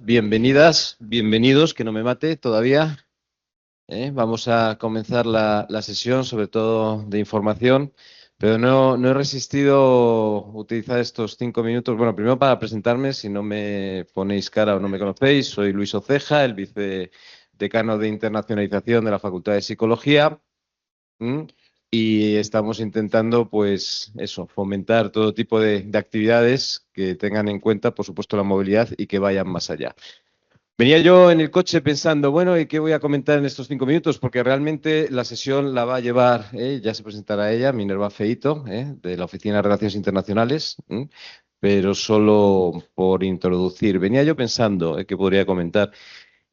Bienvenidas, bienvenidos, que no me mate todavía. Vamos a comenzar la sesión, sobre todo de información, pero no he resistido utilizar estos 5 minutos. Bueno, primero para presentarme, si no me ponéis cara o no me conocéis, soy Luis Oceja, el vicedecano de Internacionalización de la Facultad de Psicología. ¿m? Y estamos intentando, pues, eso, fomentar todo tipo de actividades que tengan en cuenta, por supuesto, la movilidad y que vayan más allá. Venía yo en el coche pensando, bueno, ¿y qué voy a comentar en estos 5 minutos? Porque realmente la sesión la va a llevar, ya se presentará ella, Minerva Feito, de la Oficina de Relaciones Internacionales, pero solo por introducir. Venía yo pensando que podría comentar.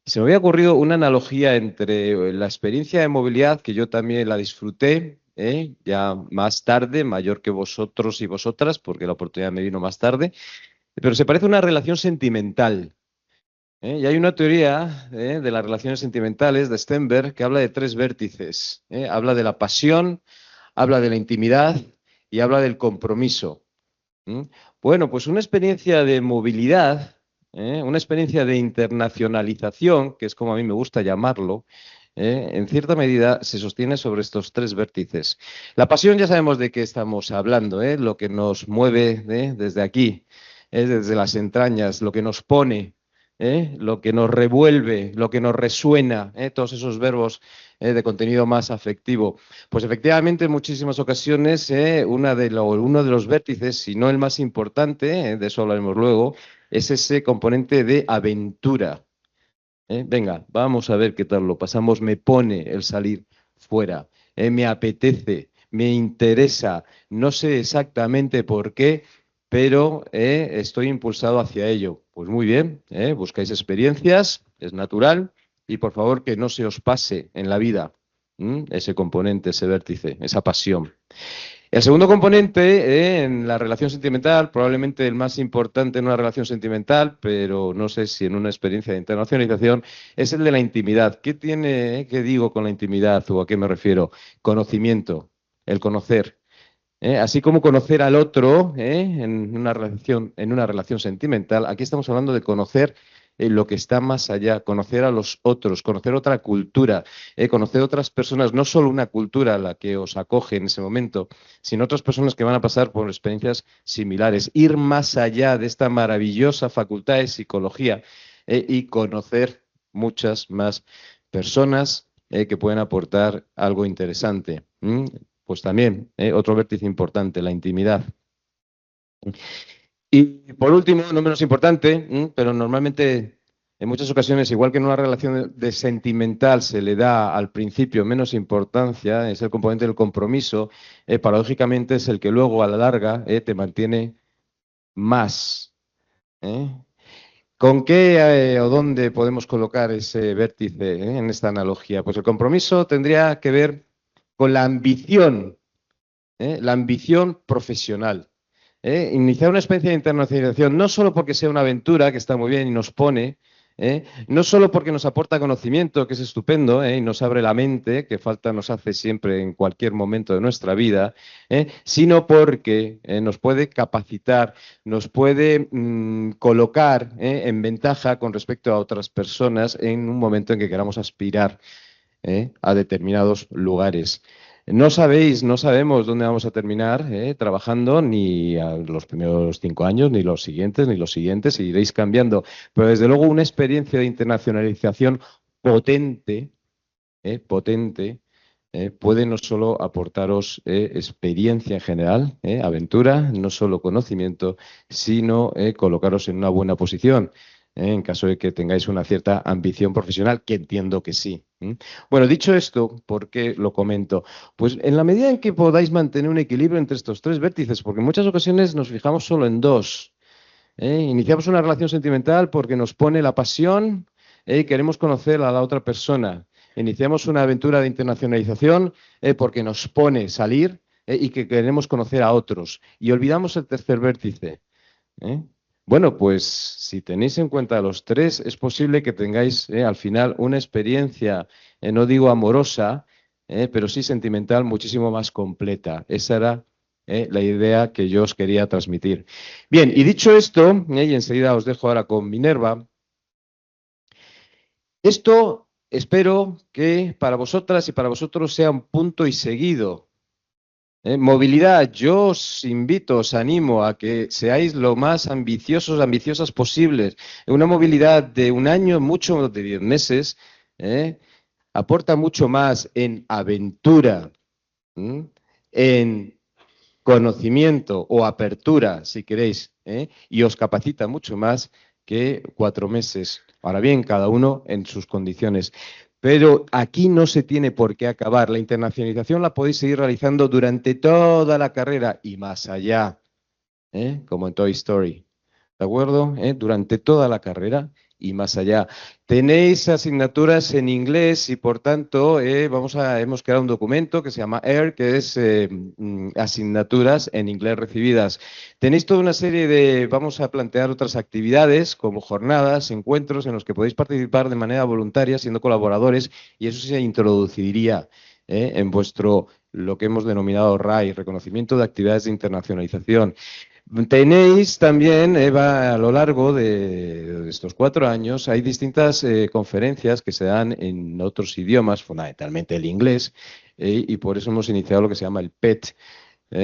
Se me había ocurrido una analogía entre la experiencia de movilidad, que yo también la disfruté, ya más tarde, mayor que vosotros y vosotras, porque la oportunidad me vino más tarde, pero se parece a una relación sentimental. Y hay una teoría de las relaciones sentimentales de Stenberg que habla de tres vértices. Habla de la pasión, habla de la intimidad y habla del compromiso. ¿m? Bueno, pues una experiencia de movilidad, una experiencia de internacionalización, que es como a mí me gusta llamarlo, en cierta medida se sostiene sobre estos tres vértices. La pasión ya sabemos de qué estamos hablando, lo que nos mueve desde aquí, desde las entrañas, lo que nos pone, lo que nos revuelve, lo que nos resuena, todos esos verbos de contenido más afectivo. Pues efectivamente, en muchísimas ocasiones, uno de los vértices, si no el más importante, de eso hablaremos luego, es ese componente de aventura. Venga, vamos a ver qué tal lo pasamos. Me pone el salir fuera, me apetece, me interesa, no sé exactamente por qué, pero estoy impulsado hacia ello. Pues muy bien, buscáis experiencias, es natural, y por favor que no se os pase en la vida ese componente, ese vértice, esa pasión. El segundo componente en la relación sentimental, probablemente el más importante en una relación sentimental, pero no sé si en una experiencia de internacionalización, es el de la intimidad. ¿Qué tiene, qué digo con la intimidad o a qué me refiero? Conocimiento, el conocer. Así como conocer al otro en una relación sentimental, aquí estamos hablando de conocer lo que está más allá, conocer a los otros, conocer otra cultura, conocer otras personas, no solo una cultura a la que os acoge en ese momento, sino otras personas que van a pasar por experiencias similares, ir más allá de esta maravillosa facultad de psicología y conocer muchas más personas que pueden aportar algo interesante. Pues también, otro vértice importante, la intimidad. Y por último, no menos importante, pero normalmente en muchas ocasiones, igual que en una relación de sentimental se le da al principio menos importancia, es el componente del compromiso, paradójicamente es el que luego a la larga te mantiene más. ¿eh? ¿Con qué o dónde podemos colocar ese vértice en esta analogía? Pues el compromiso tendría que ver con la ambición profesional. Iniciar una experiencia de internacionalización, no solo porque sea una aventura, que está muy bien y nos pone, no solo porque nos aporta conocimiento, que es estupendo, y nos abre la mente, que falta nos hace siempre en cualquier momento de nuestra vida, sino porque nos puede capacitar, nos puede colocar en ventaja con respecto a otras personas en un momento en que queramos aspirar a determinados lugares. No sabéis, no sabemos dónde vamos a terminar trabajando ni a los primeros 5 años, ni los siguientes, y iréis cambiando. Pero desde luego una experiencia de internacionalización potente, potente, puede no solo aportaros experiencia en general, aventura, no solo conocimiento, sino colocaros en una buena posición, en caso de que tengáis una cierta ambición profesional, que entiendo que sí. Bueno, dicho esto, ¿por qué lo comento? Pues en la medida en que podáis mantener un equilibrio entre estos tres vértices, porque en muchas ocasiones nos fijamos solo en dos. Iniciamos una relación sentimental porque nos pone la pasión y queremos conocer a la otra persona. Iniciamos una aventura de internacionalización porque nos pone salir y que queremos conocer a otros. Y olvidamos el tercer vértice. ¿eh? Bueno, pues si tenéis en cuenta los tres, es posible que tengáis al final una experiencia, no digo amorosa, pero sí sentimental muchísimo más completa. Esa era la idea que yo os quería transmitir. Bien, y dicho esto, y enseguida os dejo ahora con Minerva, Esto espero que para vosotras y para vosotros sea un punto y seguido. Movilidad, yo os invito, os animo a que seáis lo más ambiciosos, ambiciosas posibles. Una movilidad de un año, mucho de 10 meses, ¿eh? Aporta mucho más en aventura, ¿m? En conocimiento o apertura, si queréis, y os capacita mucho más que 4 meses. Ahora bien, cada uno en sus condiciones. Pero aquí no se tiene por qué acabar. La internacionalización la podéis seguir realizando durante toda la carrera y más allá, como en Toy Story. ¿De acuerdo? Durante toda la carrera y más allá. Tenéis asignaturas en inglés y por tanto hemos creado un documento que se llama AIR, que es asignaturas en inglés recibidas. Tenéis toda una serie vamos a plantear otras actividades como jornadas, encuentros en los que podéis participar de manera voluntaria siendo colaboradores y eso se introduciría en vuestro, lo que hemos denominado RAI, Reconocimiento de Actividades de Internacionalización. Tenéis también, Eva, a lo largo de estos 4 años, hay distintas conferencias que se dan en otros idiomas, fundamentalmente el inglés, y por eso hemos iniciado lo que se llama el PET,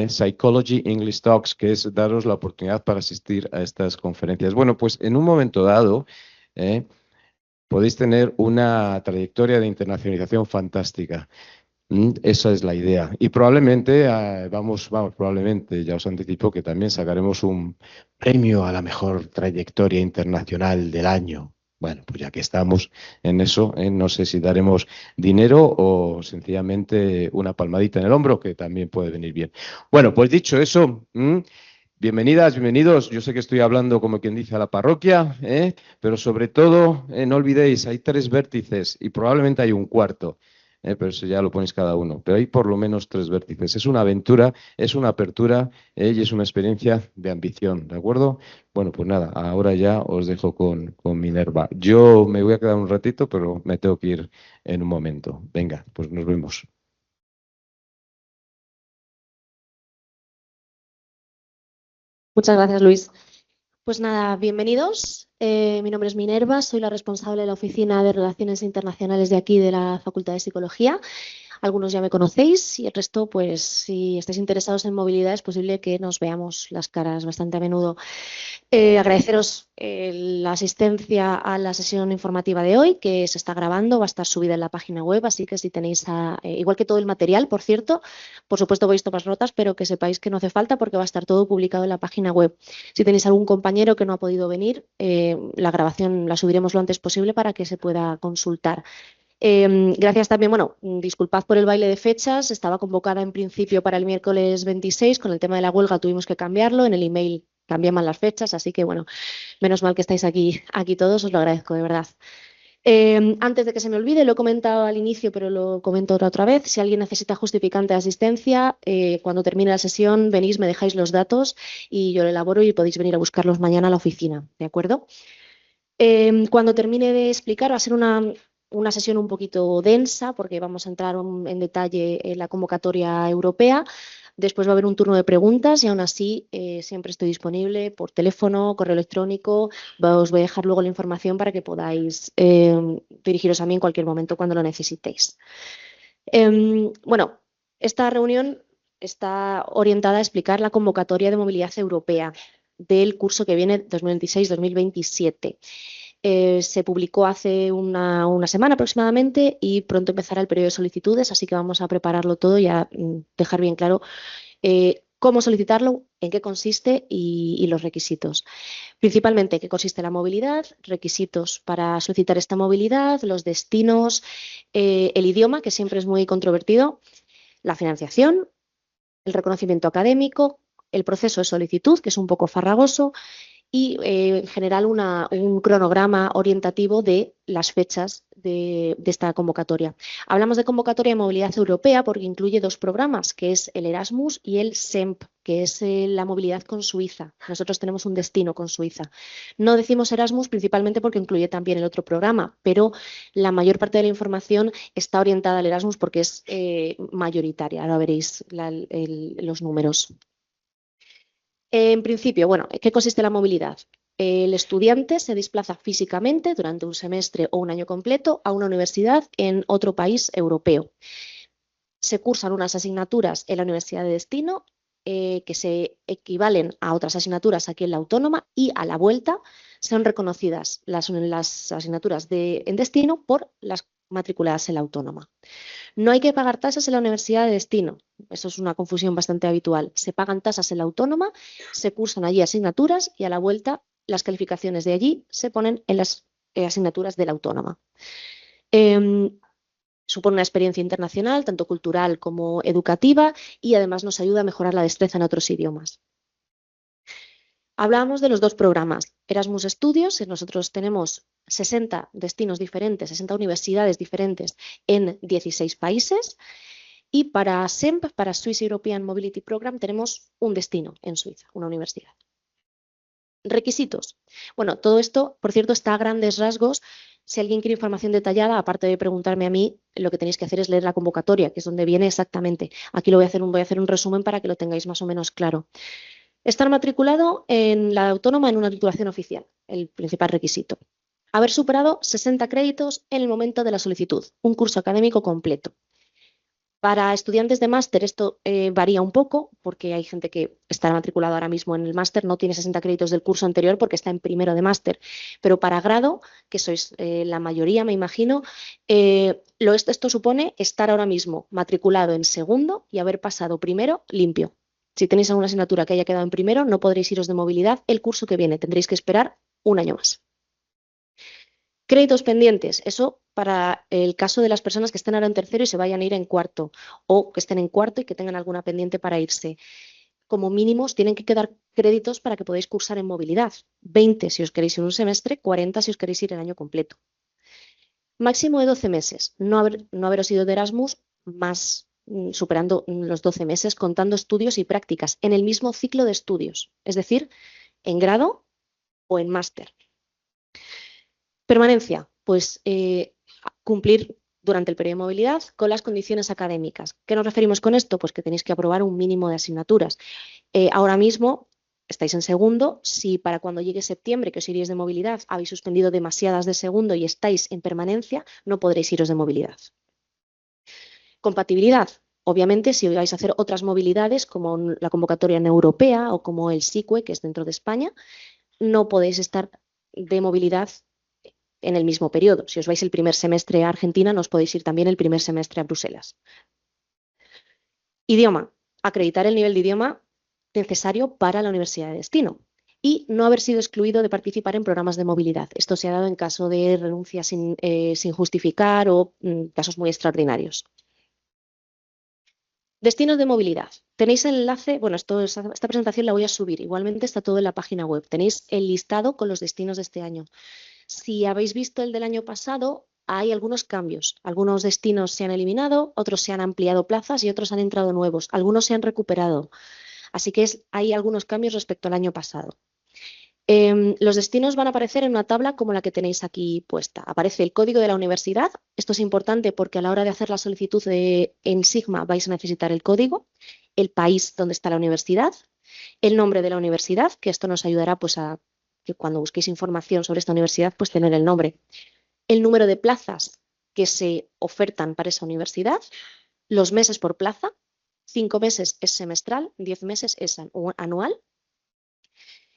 Psychology English Talks, que es daros la oportunidad para asistir a estas conferencias. Bueno, pues en un momento dado, eh, podéis tener una trayectoria de internacionalización fantástica. Esa es la idea. Y probablemente, probablemente, ya os anticipo que también sacaremos un premio a la mejor trayectoria internacional del año. Bueno, pues ya que estamos en eso, no sé si daremos dinero o sencillamente una palmadita en el hombro, que también puede venir bien. Bueno, pues dicho eso, bienvenidas, bienvenidos. Yo sé que estoy hablando como quien dice a la parroquia, pero sobre todo, no olvidéis, hay 3 vértices y probablemente hay un cuarto. Pero eso ya lo ponéis cada uno. Pero hay por lo menos 3 vértices. Es una aventura, es una apertura y es una experiencia de ambición, ¿de acuerdo? Bueno, pues nada, ahora ya os dejo con Minerva. Yo me voy a quedar un ratito, pero me tengo que ir en un momento. Venga, pues nos vemos. Muchas gracias, Luis. Pues nada, bienvenidos. Mi nombre es Minerva, soy la responsable de la Oficina de Relaciones Internacionales de aquí de la Facultad de Psicología. Algunos ya me conocéis y el resto, pues si estáis interesados en movilidad, es posible que nos veamos las caras bastante a menudo. Agradeceros la asistencia a la sesión informativa de hoy, que se está grabando, va a estar subida en la página web, así que si tenéis, igual que todo el material, por cierto, por supuesto podéis tomar notas, pero que sepáis que no hace falta porque va a estar todo publicado en la página web. Si tenéis algún compañero que no ha podido venir, la grabación la subiremos lo antes posible para que se pueda consultar. Gracias también, bueno, disculpad por el baile de fechas, estaba convocada en principio para el miércoles 26, con el tema de la huelga tuvimos que cambiarlo, en el email cambiaban las fechas, así que bueno, menos mal que estáis aquí todos, os lo agradezco de verdad. Antes de que se me olvide, lo he comentado al inicio, pero lo comento otra vez, si alguien necesita justificante de asistencia, cuando termine la sesión venís, me dejáis los datos y yo lo elaboro y podéis venir a buscarlos mañana a la oficina, ¿de acuerdo? Cuando termine de explicar, va a ser una sesión un poquito densa porque vamos a entrar en detalle en la convocatoria europea. Después va a haber un turno de preguntas y aún así siempre estoy disponible por teléfono, correo electrónico. Os voy a dejar luego la información para que podáis dirigiros a mí en cualquier momento cuando lo necesitéis. Bueno, esta reunión está orientada a explicar la convocatoria de movilidad europea del curso que viene 2026-2027. Se publicó hace una semana aproximadamente y pronto empezará el periodo de solicitudes, así que vamos a prepararlo todo y a dejar bien claro cómo solicitarlo, en qué consiste y los requisitos. Principalmente, qué consiste la movilidad, requisitos para solicitar esta movilidad, los destinos, el idioma, que siempre es muy controvertido, la financiación, el reconocimiento académico, el proceso de solicitud, que es un poco farragoso, y en general un cronograma orientativo de las fechas de esta convocatoria. Hablamos de convocatoria de movilidad europea porque incluye 2 programas, que es el Erasmus y el SEMP, que es la movilidad con Suiza. Nosotros tenemos un destino con Suiza. No decimos Erasmus principalmente porque incluye también el otro programa, pero la mayor parte de la información está orientada al Erasmus porque es mayoritaria. Ahora veréis los números. En principio, bueno, ¿qué consiste la movilidad? el estudiante se desplaza físicamente durante un semestre o un año completo a una universidad en otro país europeo. Se cursan unas asignaturas en la universidad de destino que se equivalen a otras asignaturas aquí en la autónoma y a la vuelta son reconocidas las asignaturas en destino por las matriculadas en la autónoma. No hay que pagar tasas en la universidad de destino. Eso es una confusión bastante habitual. Se pagan tasas en la autónoma, se cursan allí asignaturas y a la vuelta las calificaciones de allí se ponen en las asignaturas de la autónoma. Supone una experiencia internacional, tanto cultural como educativa, y además nos ayuda a mejorar la destreza en otros idiomas. Hablábamos de los dos programas. Erasmus Studios, nosotros tenemos 60 destinos diferentes, 60 universidades diferentes en 16 países. Y para SEMP, para Swiss European Mobility Program, tenemos un destino en Suiza, una universidad. Requisitos. Bueno, todo esto, por cierto, está a grandes rasgos. Si alguien quiere información detallada, aparte de preguntarme a mí, lo que tenéis que hacer es leer la convocatoria, que es donde viene exactamente. Aquí voy a hacer un resumen para que lo tengáis más o menos claro. Estar matriculado en la autónoma en una titulación oficial, el principal requisito. Haber superado 60 créditos en el momento de la solicitud, un curso académico completo. Para estudiantes de máster esto varía un poco, porque hay gente que está matriculada ahora mismo en el máster, no tiene 60 créditos del curso anterior porque está en primero de máster. Pero para grado, que sois la mayoría, me imagino, esto supone estar ahora mismo matriculado en segundo y haber pasado primero limpio. Si tenéis alguna asignatura que haya quedado en primero, no podréis iros de movilidad el curso que viene. Tendréis que esperar un año más. Créditos pendientes, eso para el caso de las personas que estén ahora en tercero y se vayan a ir en cuarto, o que estén en cuarto y que tengan alguna pendiente para irse. Como mínimos tienen que quedar créditos para que podáis cursar en movilidad. 20 si os queréis ir un semestre, 40 si os queréis ir el año completo. Máximo de 12 meses, no haberos ido de Erasmus más superando los 12 meses, contando estudios y prácticas en el mismo ciclo de estudios, es decir, en grado o en máster. Permanencia, pues cumplir durante el periodo de movilidad con las condiciones académicas. ¿Qué nos referimos con esto? Pues que tenéis que aprobar un mínimo de asignaturas. Ahora mismo estáis en segundo, si para cuando llegue septiembre, que os iréis de movilidad, habéis suspendido demasiadas de segundo y estáis en permanencia, no podréis iros de movilidad. Compatibilidad. Obviamente, si vais a hacer otras movilidades, como la convocatoria europea o como el SICUE, que es dentro de España, no podéis estar de movilidad en el mismo periodo. Si os vais el primer semestre a Argentina, no os podéis ir también el primer semestre a Bruselas. Idioma. Acreditar el nivel de idioma necesario para la universidad de destino y no haber sido excluido de participar en programas de movilidad. Esto se ha dado en caso de renuncia sin justificar o casos muy extraordinarios. Destinos de movilidad. Tenéis el enlace, bueno, esta presentación la voy a subir, igualmente está todo en la página web. Tenéis el listado con los destinos de este año. Si habéis visto el del año pasado, hay algunos cambios. Algunos destinos se han eliminado, otros se han ampliado plazas y otros han entrado nuevos. Algunos se han recuperado. Así que hay algunos cambios respecto al año pasado. Los destinos van a aparecer en una tabla como la que tenéis aquí puesta. Aparece el código de la universidad. Esto es importante porque a la hora de hacer la solicitud en Sigma vais a necesitar el código, el país donde está la universidad, el nombre de la universidad, que esto nos ayudará pues a que cuando busquéis información sobre esta universidad, pues tener el nombre, el número de plazas que se ofertan para esa universidad, los meses por plaza, 5 meses es semestral, 10 meses es anual.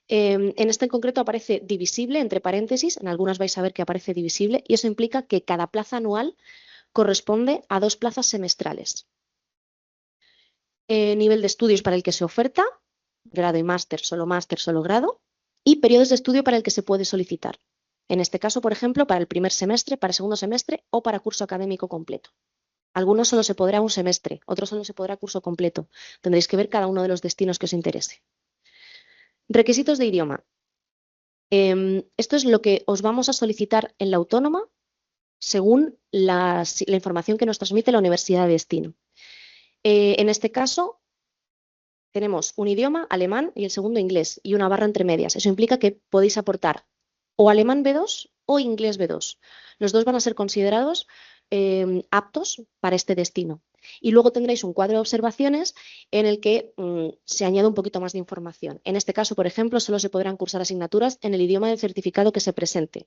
En este en concreto aparece divisible, entre paréntesis, en algunas vais a ver que aparece divisible, y eso implica que cada plaza anual corresponde a 2 plazas semestrales. Nivel de estudios para el que se oferta, grado y máster, solo grado, y periodos de estudio para el que se puede solicitar. En este caso, por ejemplo, para el primer semestre, para el segundo semestre o para curso académico completo. Algunos solo se podrá un semestre, otros solo se podrá curso completo. Tendréis que ver cada uno de los destinos que os interese. Requisitos de idioma. Esto es lo que os vamos a solicitar en la autónoma según la información que nos transmite la universidad de destino. En este caso, tenemos un idioma, alemán, y el segundo inglés, y una barra entre medias. Eso implica que podéis aportar o alemán B2 o inglés B2. Los dos van a ser considerados aptos para este destino. Y luego tendréis un cuadro de observaciones en el que se añade un poquito más de información. En este caso, por ejemplo, solo se podrán cursar asignaturas en el idioma del certificado que se presente.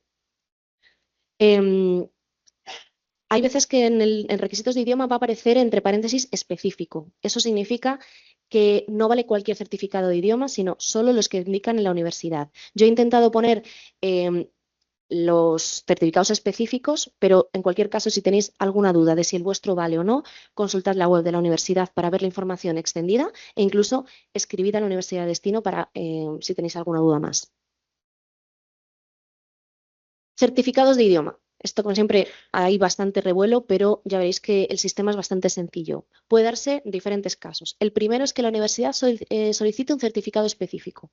Hay veces que en requisitos de idioma va a aparecer entre paréntesis específico. Eso significa que no vale cualquier certificado de idioma, sino solo los que indican en la universidad. Yo he intentado poner los certificados específicos, pero en cualquier caso, si tenéis alguna duda de si el vuestro vale o no, consultad la web de la universidad para ver la información extendida e incluso escribid a la universidad de destino para si tenéis alguna duda más. Certificados de idioma. Esto, como siempre, hay bastante revuelo, pero ya veréis que el sistema es bastante sencillo. Puede darse en diferentes casos. El primero es que la universidad solicite un certificado específico.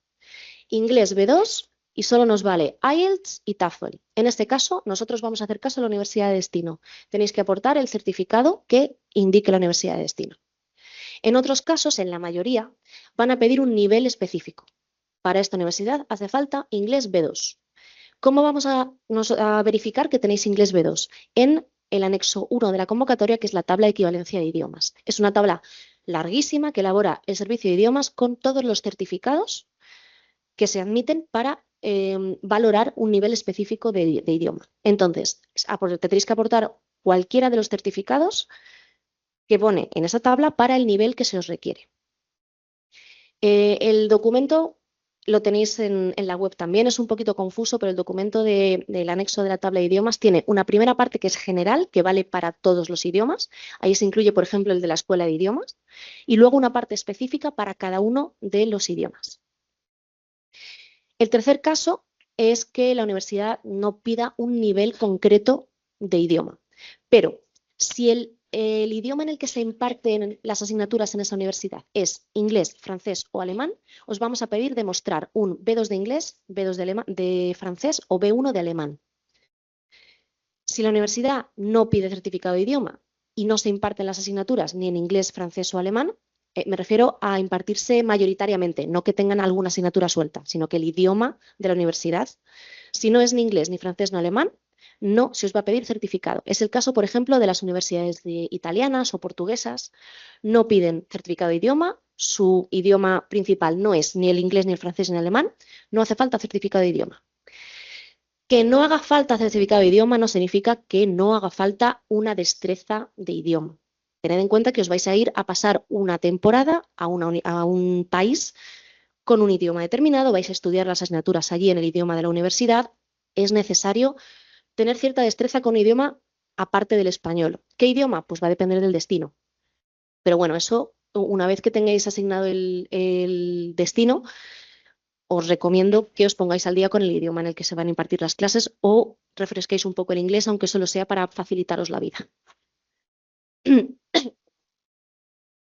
Inglés B2 y solo nos vale IELTS y TOEFL. En este caso, nosotros vamos a hacer caso a la universidad de destino. Tenéis que aportar el certificado que indique la universidad de destino. En otros casos, en la mayoría, van a pedir un nivel específico. Para esta universidad hace falta inglés B2. ¿Cómo vamos a verificar que tenéis inglés B2? En el anexo 1 de la convocatoria, que es la tabla de equivalencia de idiomas. Es una tabla larguísima que elabora el servicio de idiomas con todos los certificados que se admiten para valorar un nivel específico de idioma. Entonces, tendréis que aportar cualquiera de los certificados que pone en esa tabla para el nivel que se os requiere. El documento lo tenéis en la web también, es un poquito confuso, pero el documento del anexo de la tabla de idiomas tiene una primera parte que es general, que vale para todos los idiomas. Ahí se incluye, por ejemplo, el de la escuela de idiomas, y luego una parte específica para cada uno de los idiomas. El tercer caso es que la universidad no pida un nivel concreto de idioma, pero si el idioma en el que se imparten las asignaturas en esa universidad es inglés, francés o alemán, os vamos a pedir demostrar un B2 de inglés, B2 de francés o B1 de alemán. Si la universidad no pide certificado de idioma y no se imparten las asignaturas ni en inglés, francés o alemán, me refiero a impartirse mayoritariamente, no que tengan alguna asignatura suelta, sino que el idioma de la universidad, si no es ni inglés, ni francés, ni alemán, no se os va a pedir certificado. Es el caso, por ejemplo, de las universidades italianas o portuguesas. No piden certificado de idioma, su idioma principal no es ni el inglés, ni el francés, ni el alemán, no hace falta certificado de idioma. Que no haga falta certificado de idioma no significa que no haga falta una destreza de idioma. Tened en cuenta que os vais a ir a pasar una temporada a un país con un idioma determinado, vais a estudiar las asignaturas allí en el idioma de la universidad. Es necesario tener cierta destreza con un idioma aparte del español. ¿Qué idioma? Pues va a depender del destino. Pero bueno, eso una vez que tengáis asignado el destino, os recomiendo que os pongáis al día con el idioma en el que se van a impartir las clases o refresquéis un poco el inglés, aunque solo sea para facilitaros la vida.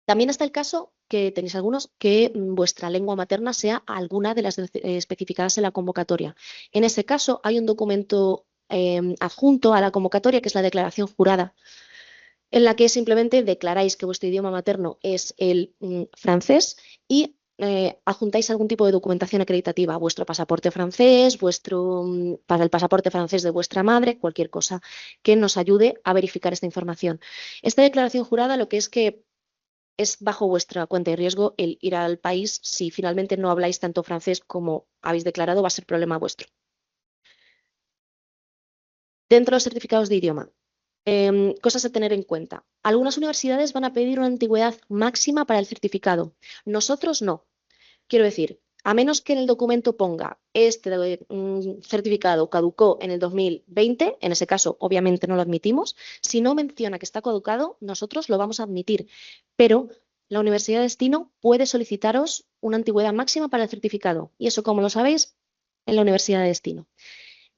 También está el caso que tenéis algunos que vuestra lengua materna sea alguna de las especificadas en la convocatoria. En ese caso hay un documento adjunto a la convocatoria, que es la declaración jurada, en la que simplemente declaráis que vuestro idioma materno es el francés y adjuntáis algún tipo de documentación acreditativa, vuestro pasaporte francés, para el pasaporte francés de vuestra madre, cualquier cosa que nos ayude a verificar esta información. Esta declaración jurada lo que es que es bajo vuestra cuenta y riesgo el ir al país. Si finalmente no habláis tanto francés como habéis declarado, va a ser problema vuestro. Dentro de los certificados de idioma, cosas a tener en cuenta. Algunas universidades van a pedir una antigüedad máxima para el certificado. Nosotros no. Quiero decir, a menos que en el documento ponga este certificado caducó en el 2020, en ese caso obviamente no lo admitimos. Si no menciona que está caducado, nosotros lo vamos a admitir. Pero la Universidad de Destino puede solicitaros una antigüedad máxima para el certificado. Y eso, como lo sabéis, en la Universidad de Destino.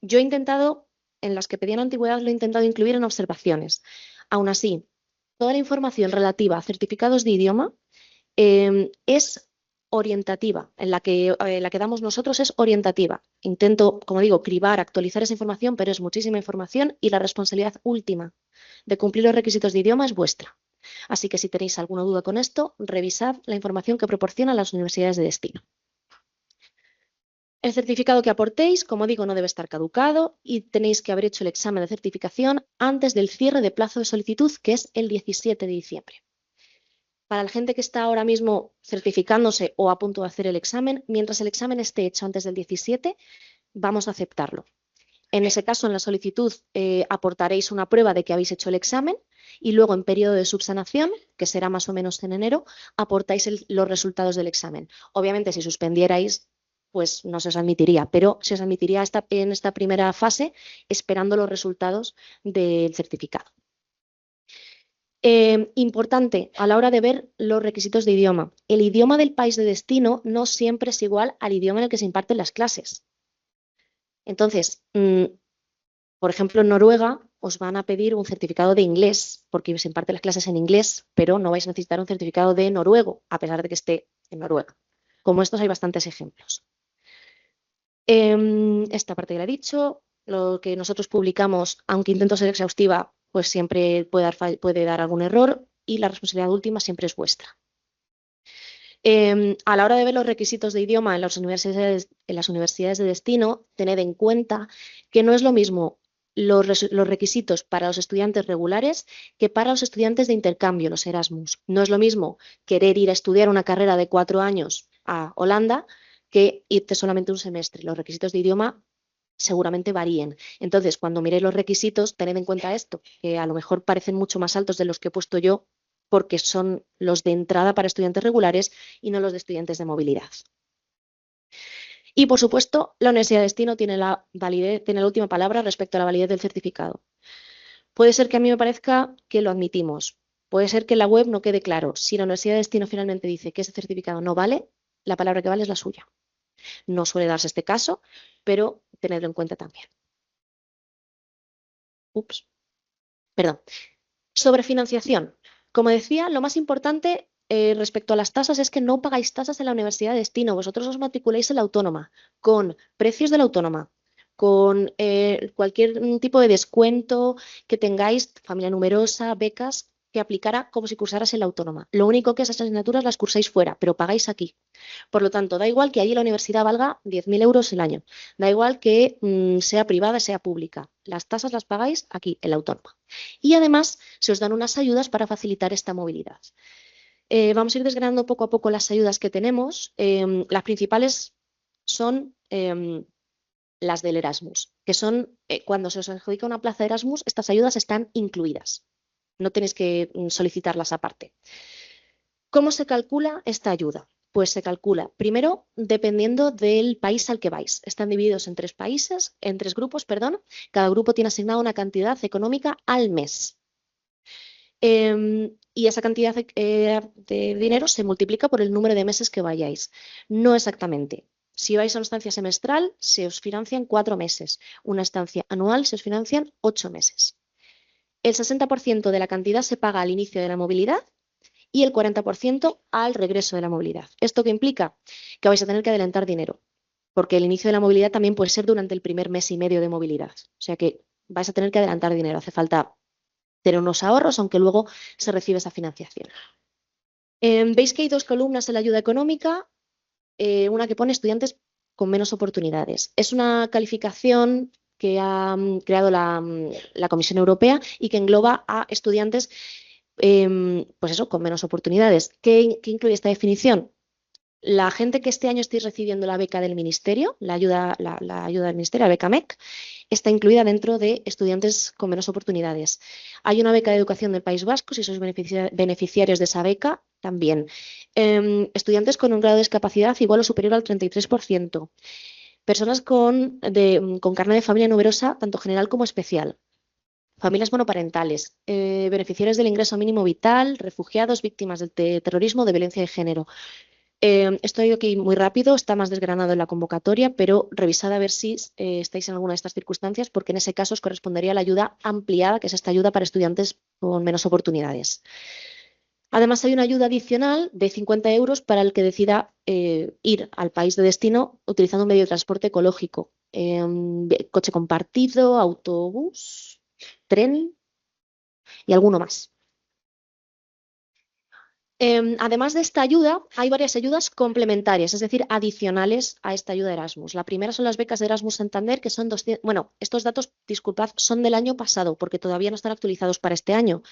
Yo he intentado, en las que pedían antigüedad, lo he intentado incluir en observaciones. Aún así, toda la información relativa a certificados de idioma es orientativa, la que damos nosotros es orientativa. Intento, como digo, cribar, actualizar esa información, pero es muchísima información y la responsabilidad última de cumplir los requisitos de idioma es vuestra. Así que si tenéis alguna duda con esto, revisad la información que proporcionan las universidades de destino. El certificado que aportéis, como digo, no debe estar caducado y tenéis que haber hecho el examen de certificación antes del cierre de plazo de solicitud, que es el 17 de diciembre. Para la gente que está ahora mismo certificándose o a punto de hacer el examen, mientras el examen esté hecho antes del 17, vamos a aceptarlo. En ese caso, en la solicitud aportaréis una prueba de que habéis hecho el examen y luego en periodo de subsanación, que será más o menos en enero, aportáis los resultados del examen. Obviamente, si suspendierais, pues no se os admitiría, pero se os admitiría en esta primera fase esperando los resultados del certificado. Importante a la hora de ver los requisitos de idioma. El idioma del país de destino no siempre es igual al idioma en el que se imparten las clases. Entonces, por ejemplo, en Noruega os van a pedir un certificado de inglés porque se imparten las clases en inglés, pero no vais a necesitar un certificado de noruego, a pesar de que esté en Noruega. Como estos hay bastantes ejemplos. Esta parte ya la he dicho. Lo que nosotros publicamos, aunque intento ser exhaustiva, pues siempre puede dar algún error y la responsabilidad última siempre es vuestra. A la hora de ver los requisitos de idioma en las universidades de destino, tened en cuenta que no es lo mismo los requisitos para los estudiantes regulares que para los estudiantes de intercambio, los Erasmus. No es lo mismo querer ir a estudiar una carrera de 4 años a Holanda que irte solamente un semestre. Los requisitos de idioma seguramente varíen. Entonces, cuando miréis los requisitos, tened en cuenta esto, que a lo mejor parecen mucho más altos de los que he puesto yo, porque son los de entrada para estudiantes regulares y no los de estudiantes de movilidad. Y, por supuesto, la universidad de destino tiene la última palabra respecto a la validez del certificado. Puede ser que a mí me parezca que lo admitimos. Puede ser que en la web no quede claro. Si la universidad de destino finalmente dice que ese certificado no vale, la palabra que vale es la suya. No suele darse este caso, pero tenedlo en cuenta también. Ups. Perdón. Sobre financiación. Como decía, lo más importante respecto a las tasas es que no pagáis tasas en la universidad de destino. Vosotros os matriculáis en la autónoma, con precios de la autónoma, con cualquier tipo de descuento que tengáis, familia numerosa, becas, que aplicara como si cursaras en la autónoma. Lo único que esas asignaturas las cursáis fuera, pero pagáis aquí. Por lo tanto, da igual que allí la universidad valga 10.000 euros el año. Da igual que sea privada, sea pública. Las tasas las pagáis aquí, en la autónoma. Y además se os dan unas ayudas para facilitar esta movilidad. Vamos a ir desgranando poco a poco las ayudas que tenemos. Las principales son las del Erasmus, que son cuando se os adjudica una plaza de Erasmus, estas ayudas están incluidas. No tenéis que solicitarlas aparte. ¿Cómo se calcula esta ayuda? Pues se calcula, primero, dependiendo del país al que vais. Están divididos en tres grupos, perdón. Cada grupo tiene asignada una cantidad económica al mes. Y esa cantidad de dinero se multiplica por el número de meses que vayáis. No exactamente. Si vais a una estancia semestral, se os financian 4 meses. Una estancia anual se os financian 8 meses. El 60% de la cantidad se paga al inicio de la movilidad y el 40% al regreso de la movilidad. ¿Esto qué implica? Que vais a tener que adelantar dinero, porque el inicio de la movilidad también puede ser durante el primer mes y medio de movilidad. O sea que vais a tener que adelantar dinero. Hace falta tener unos ahorros, aunque luego se recibe esa financiación. Veis que hay 2 columnas en la ayuda económica, una que pone estudiantes con menos oportunidades. Es una calificación que ha creado la Comisión Europea y que engloba a estudiantes pues eso, con menos oportunidades. ¿Qué incluye esta definición? La gente que este año estéis recibiendo la beca del Ministerio, la ayuda del Ministerio, la beca MEC, está incluida dentro de estudiantes con menos oportunidades. Hay una beca de educación del País Vasco, si sois beneficiarios de esa beca, también. Estudiantes con un grado de discapacidad igual o superior al 33%. Personas con carnet de familia numerosa, tanto general como especial. Familias monoparentales, beneficiarios del ingreso mínimo vital, refugiados, víctimas del terrorismo, de violencia de género. Estoy aquí muy rápido, está más desgranado en la convocatoria, pero revisad a ver si estáis en alguna de estas circunstancias, porque en ese caso os correspondería la ayuda ampliada, que es esta ayuda para estudiantes con menos oportunidades. Además, hay una ayuda adicional de 50 euros para el que decida ir al país de destino utilizando un medio de transporte ecológico, coche compartido, autobús, tren y alguno más. Además de esta ayuda, hay varias ayudas complementarias, es decir, adicionales a esta ayuda Erasmus. La primera son las becas de Erasmus Santander, que son 200, bueno, estos datos, disculpad, son del año pasado, porque todavía no están actualizados para este año,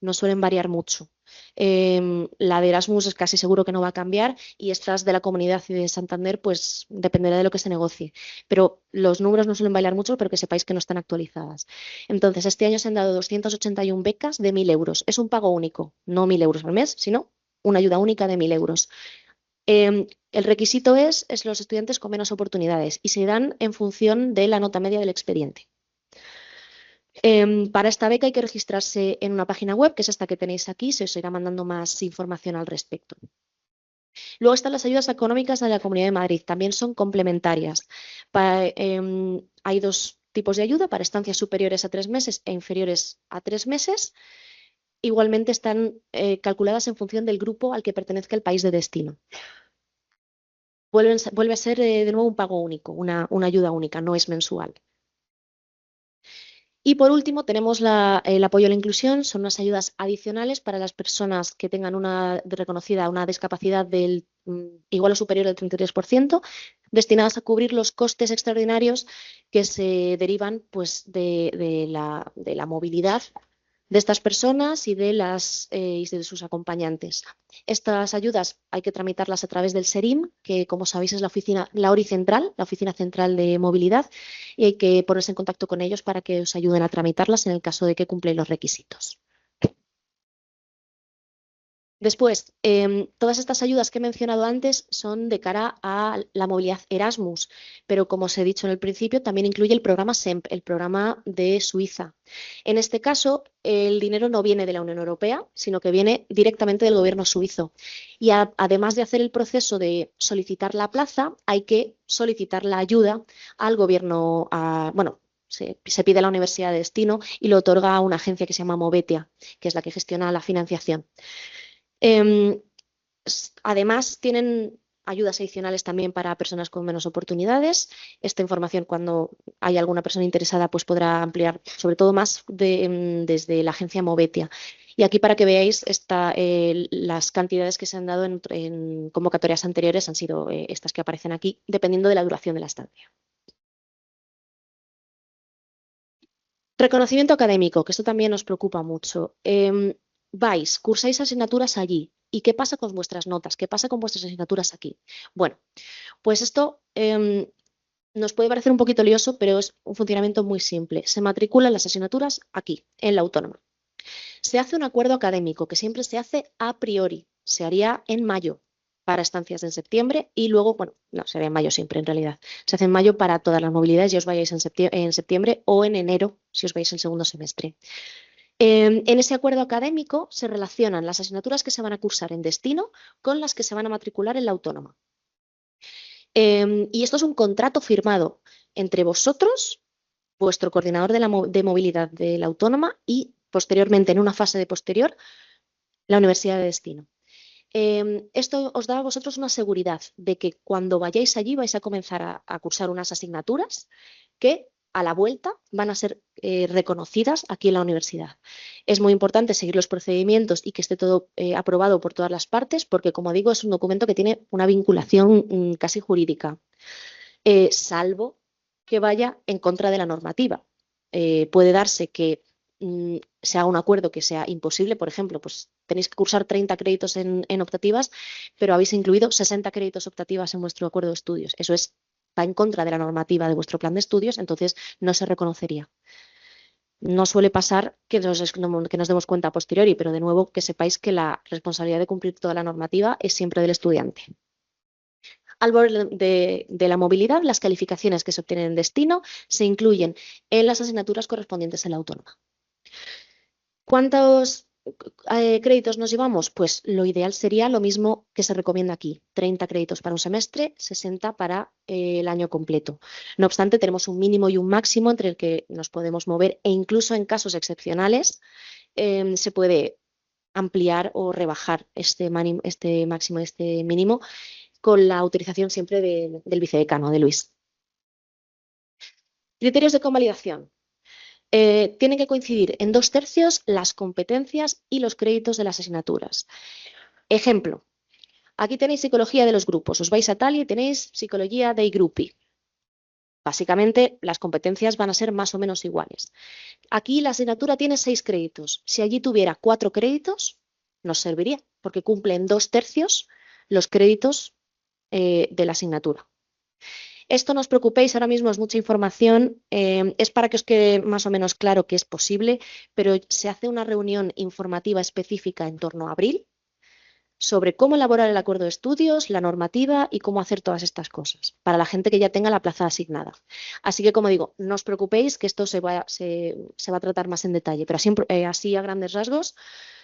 no suelen variar mucho. La de Erasmus es casi seguro que no va a cambiar y estas de la Comunidad y de Santander, pues dependerá de lo que se negocie. Pero los números no suelen variar mucho, pero que sepáis que no están actualizadas. Entonces, este año se han dado 281 becas de 1.000 euros. Es un pago único, no 1.000 euros al mes, sino una ayuda única de 1.000 euros. El requisito es los estudiantes con menos oportunidades y se dan en función de la nota media del expediente. Para esta beca hay que registrarse en una página web, que es esta que tenéis aquí, se os irá mandando más información al respecto. Luego están las ayudas económicas de la Comunidad de Madrid, también son complementarias. Hay dos tipos de ayuda, para estancias superiores a 3 meses e inferiores a 3 meses. Igualmente están calculadas en función del grupo al que pertenezca el país de destino. Vuelve a ser de nuevo un pago único, una ayuda única, no es mensual. Y por último, tenemos el apoyo a la inclusión, son unas ayudas adicionales para las personas que tengan reconocida una discapacidad del igual o superior al 33%, destinadas a cubrir los costes extraordinarios que se derivan pues, de la movilidad de estas personas y y de sus acompañantes. Estas ayudas hay que tramitarlas a través del SERIM, que como sabéis es la ORI central, la Oficina Central de Movilidad, y hay que ponerse en contacto con ellos para que os ayuden a tramitarlas en el caso de que cumplen los requisitos. Después, todas estas ayudas que he mencionado antes son de cara a la movilidad Erasmus, pero como os he dicho en el principio, también incluye el programa SEMP, el programa de Suiza. En este caso, el dinero no viene de la Unión Europea, sino que viene directamente del gobierno suizo. Y además de hacer el proceso de solicitar la plaza, hay que solicitar la ayuda al gobierno, bueno, se pide a la universidad de destino y lo otorga a una agencia que se llama Movetia, que es la que gestiona la financiación. Además, tienen ayudas adicionales también para personas con menos oportunidades. Esta información, cuando hay alguna persona interesada, pues podrá ampliar, sobre todo más desde la agencia Movetia. Y aquí, para que veáis, las cantidades que se han dado en convocatorias anteriores han sido estas que aparecen aquí, dependiendo de la duración de la estancia. Reconocimiento académico, que esto también nos preocupa mucho. Cursáis asignaturas allí. ¿Y qué pasa con vuestras notas? ¿Qué pasa con vuestras asignaturas aquí? Bueno, pues esto nos puede parecer un poquito lioso, pero es un funcionamiento muy simple. Se matriculan las asignaturas aquí, en la autónoma. Se hace un acuerdo académico que siempre se hace a priori. Se haría en mayo para estancias en septiembre y luego, bueno, no, se haría en mayo siempre en realidad. Se hace en mayo para todas las movilidades, ya os vayáis en septiembre o en enero si os vais el segundo semestre. En ese acuerdo académico se relacionan las asignaturas que se van a cursar en destino con las que se van a matricular en la autónoma. Y esto es un contrato firmado entre vosotros, vuestro coordinador de movilidad de la autónoma y posteriormente, en una fase de posterior, la universidad de destino. Esto os da a vosotros una seguridad de que cuando vayáis allí vais a comenzar a cursar unas asignaturas que a la vuelta van a ser reconocidas aquí en la universidad. Es muy importante seguir los procedimientos y que esté todo aprobado por todas las partes porque, como digo, es un documento que tiene una vinculación casi jurídica, salvo que vaya en contra de la normativa. Puede darse que se haga un acuerdo que sea imposible, por ejemplo, pues tenéis que cursar 30 créditos en optativas, pero habéis incluido 60 créditos optativas en vuestro acuerdo de estudios. Eso va en contra de la normativa de vuestro plan de estudios, entonces no se reconocería. No suele pasar que nos demos cuenta a posteriori, pero de nuevo que sepáis que la responsabilidad de cumplir toda la normativa es siempre del estudiante. Al borde de la movilidad, las calificaciones que se obtienen en destino se incluyen en las asignaturas correspondientes a la autónoma. ¿Cuántos créditos nos llevamos? Pues lo ideal sería lo mismo que se recomienda aquí, 30 créditos para un semestre, 60 para el año completo. No obstante, tenemos un mínimo y un máximo entre el que nos podemos mover e incluso en casos excepcionales se puede ampliar o rebajar este máximo, este mínimo, con la autorización siempre del vicedecano, de Luis. Criterios de convalidación. Tienen que coincidir en 2/3 las competencias y los créditos de las asignaturas. Ejemplo, aquí tenéis psicología de los grupos, os vais a tal y tenéis psicología dei gruppi. Básicamente, las competencias van a ser más o menos iguales. Aquí la asignatura tiene 6 créditos. Si allí tuviera 4 créditos, nos serviría, porque cumplen 2/3 los créditos de la asignatura. Esto no os preocupéis, ahora mismo es mucha información, es para que os quede más o menos claro que es posible, pero se hace una reunión informativa específica en torno a abril sobre cómo elaborar el acuerdo de estudios, la normativa y cómo hacer todas estas cosas, para la gente que ya tenga la plaza asignada. Así que, como digo, no os preocupéis que esto se va a tratar más en detalle, pero así a grandes rasgos,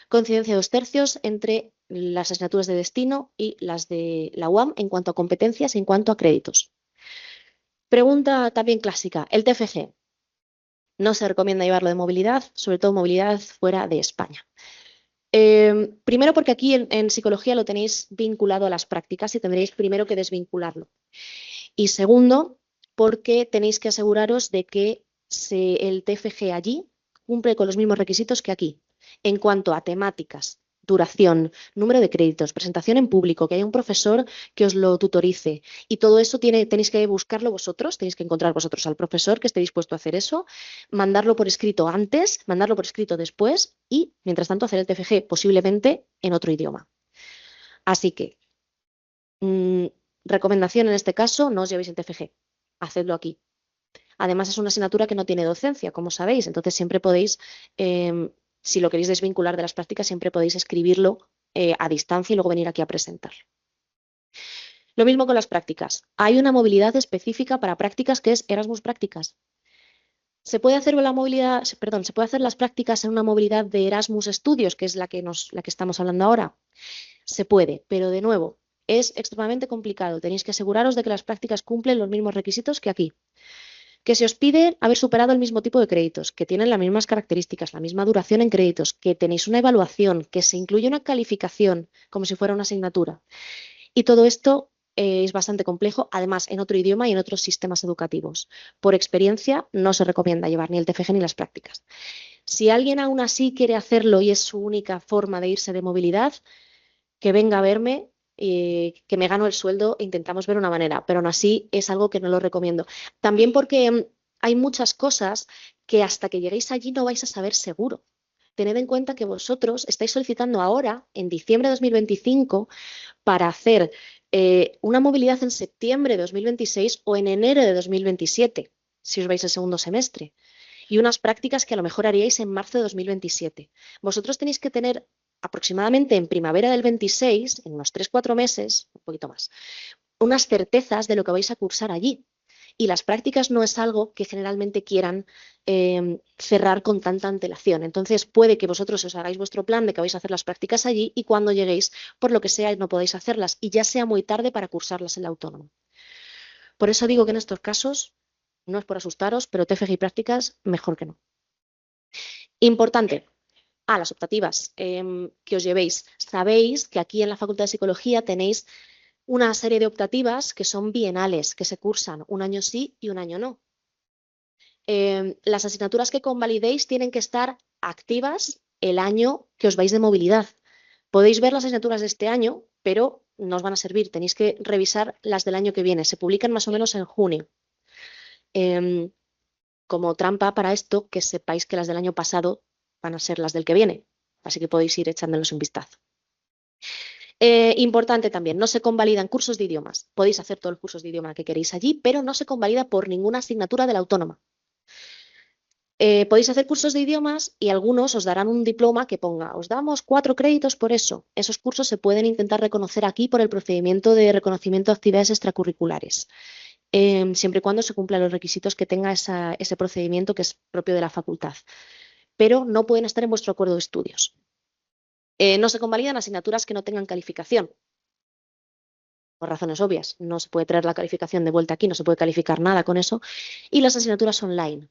coincidencia de 2/3 entre las asignaturas de destino y las de la UAM en cuanto a competencias y en cuanto a créditos. Pregunta también clásica, el TFG. No se recomienda llevarlo de movilidad, sobre todo movilidad fuera de España. Primero porque aquí en psicología lo tenéis vinculado a las prácticas y tendréis primero que desvincularlo. Y segundo, porque tenéis que aseguraros de que el TFG allí cumple con los mismos requisitos que aquí, en cuanto a temáticas, duración, número de créditos, presentación en público, que haya un profesor que os lo tutorice. Y todo eso tenéis que buscarlo vosotros, tenéis que encontrar vosotros al profesor que esté dispuesto a hacer eso, mandarlo por escrito antes, mandarlo por escrito después y, mientras tanto, hacer el TFG posiblemente en otro idioma. Así que, recomendación en este caso, no os llevéis el TFG, hacedlo aquí. Además, es una asignatura que no tiene docencia, como sabéis, entonces siempre podéis, si lo queréis desvincular de las prácticas, siempre podéis escribirlo a distancia y luego venir aquí a presentarlo. Lo mismo con las prácticas. Hay una movilidad específica para prácticas que es Erasmus Prácticas. Se puede hacer se puede hacer las prácticas en una movilidad de Erasmus Estudios, que es la que estamos hablando ahora. Se puede, pero de nuevo, es extremadamente complicado. Tenéis que aseguraros de que las prácticas cumplen los mismos requisitos que aquí. Que se os pide haber superado el mismo tipo de créditos, que tienen las mismas características, la misma duración en créditos, que tenéis una evaluación, que se incluye una calificación como si fuera una asignatura. Y todo esto es bastante complejo, además en otro idioma y en otros sistemas educativos. Por experiencia, no se recomienda llevar ni el TFG ni las prácticas. Si alguien aún así quiere hacerlo y es su única forma de irse de movilidad, que venga a verme, que me gano el sueldo e intentamos ver una manera, pero aún así es algo que no lo recomiendo. También porque hay muchas cosas que hasta que lleguéis allí no vais a saber seguro. Tened en cuenta que vosotros estáis solicitando ahora, en diciembre de 2025, para hacer una movilidad en septiembre de 2026 o en enero de 2027, si os vais el segundo semestre, y unas prácticas que a lo mejor haríais en marzo de 2027. Vosotros tenéis que tener aproximadamente en primavera del 26, en unos 3-4 meses, un poquito más, unas certezas de lo que vais a cursar allí. Y las prácticas no es algo que generalmente quieran cerrar con tanta antelación. Entonces puede que vosotros os hagáis vuestro plan de que vais a hacer las prácticas allí y cuando lleguéis, por lo que sea, no podáis hacerlas y ya sea muy tarde para cursarlas en la autónoma. Por eso digo que en estos casos, no es por asustaros, pero TFG y prácticas, mejor que no. Importante, las optativas que os llevéis. Sabéis que aquí en la Facultad de Psicología tenéis una serie de optativas que son bienales, que se cursan un año sí y un año no. Las asignaturas que convalidéis tienen que estar activas el año que os vais de movilidad. Podéis ver las asignaturas de este año, pero no os van a servir. Tenéis que revisar las del año que viene. Se publican más o menos en junio. Como trampa para esto, que sepáis que las del año pasado van a ser las del que viene. Así que podéis ir echándoles un vistazo. Importante también, no se convalidan cursos de idiomas. Podéis hacer todos los cursos de idioma que queréis allí, pero no se convalida por ninguna asignatura de la autónoma. Podéis hacer cursos de idiomas y algunos os darán un diploma que ponga, os damos 4 créditos por eso. Esos cursos se pueden intentar reconocer aquí por el procedimiento de reconocimiento de actividades extracurriculares, siempre y cuando se cumplan los requisitos que tenga ese procedimiento que es propio de la facultad. Pero no pueden estar en vuestro acuerdo de estudios. No se convalidan asignaturas que no tengan calificación. Por razones obvias, no se puede traer la calificación de vuelta aquí, no se puede calificar nada con eso. Y las asignaturas online.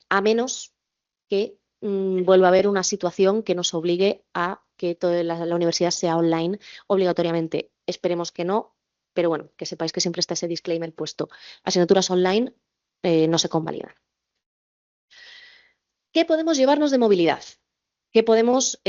A menos que vuelva a haber una situación que nos obligue a que toda la universidad sea online obligatoriamente. Esperemos que no, pero bueno, que sepáis que siempre está ese disclaimer puesto. Asignaturas online no se convalidan. ¿Qué podemos llevarnos de movilidad? ¿Qué podemos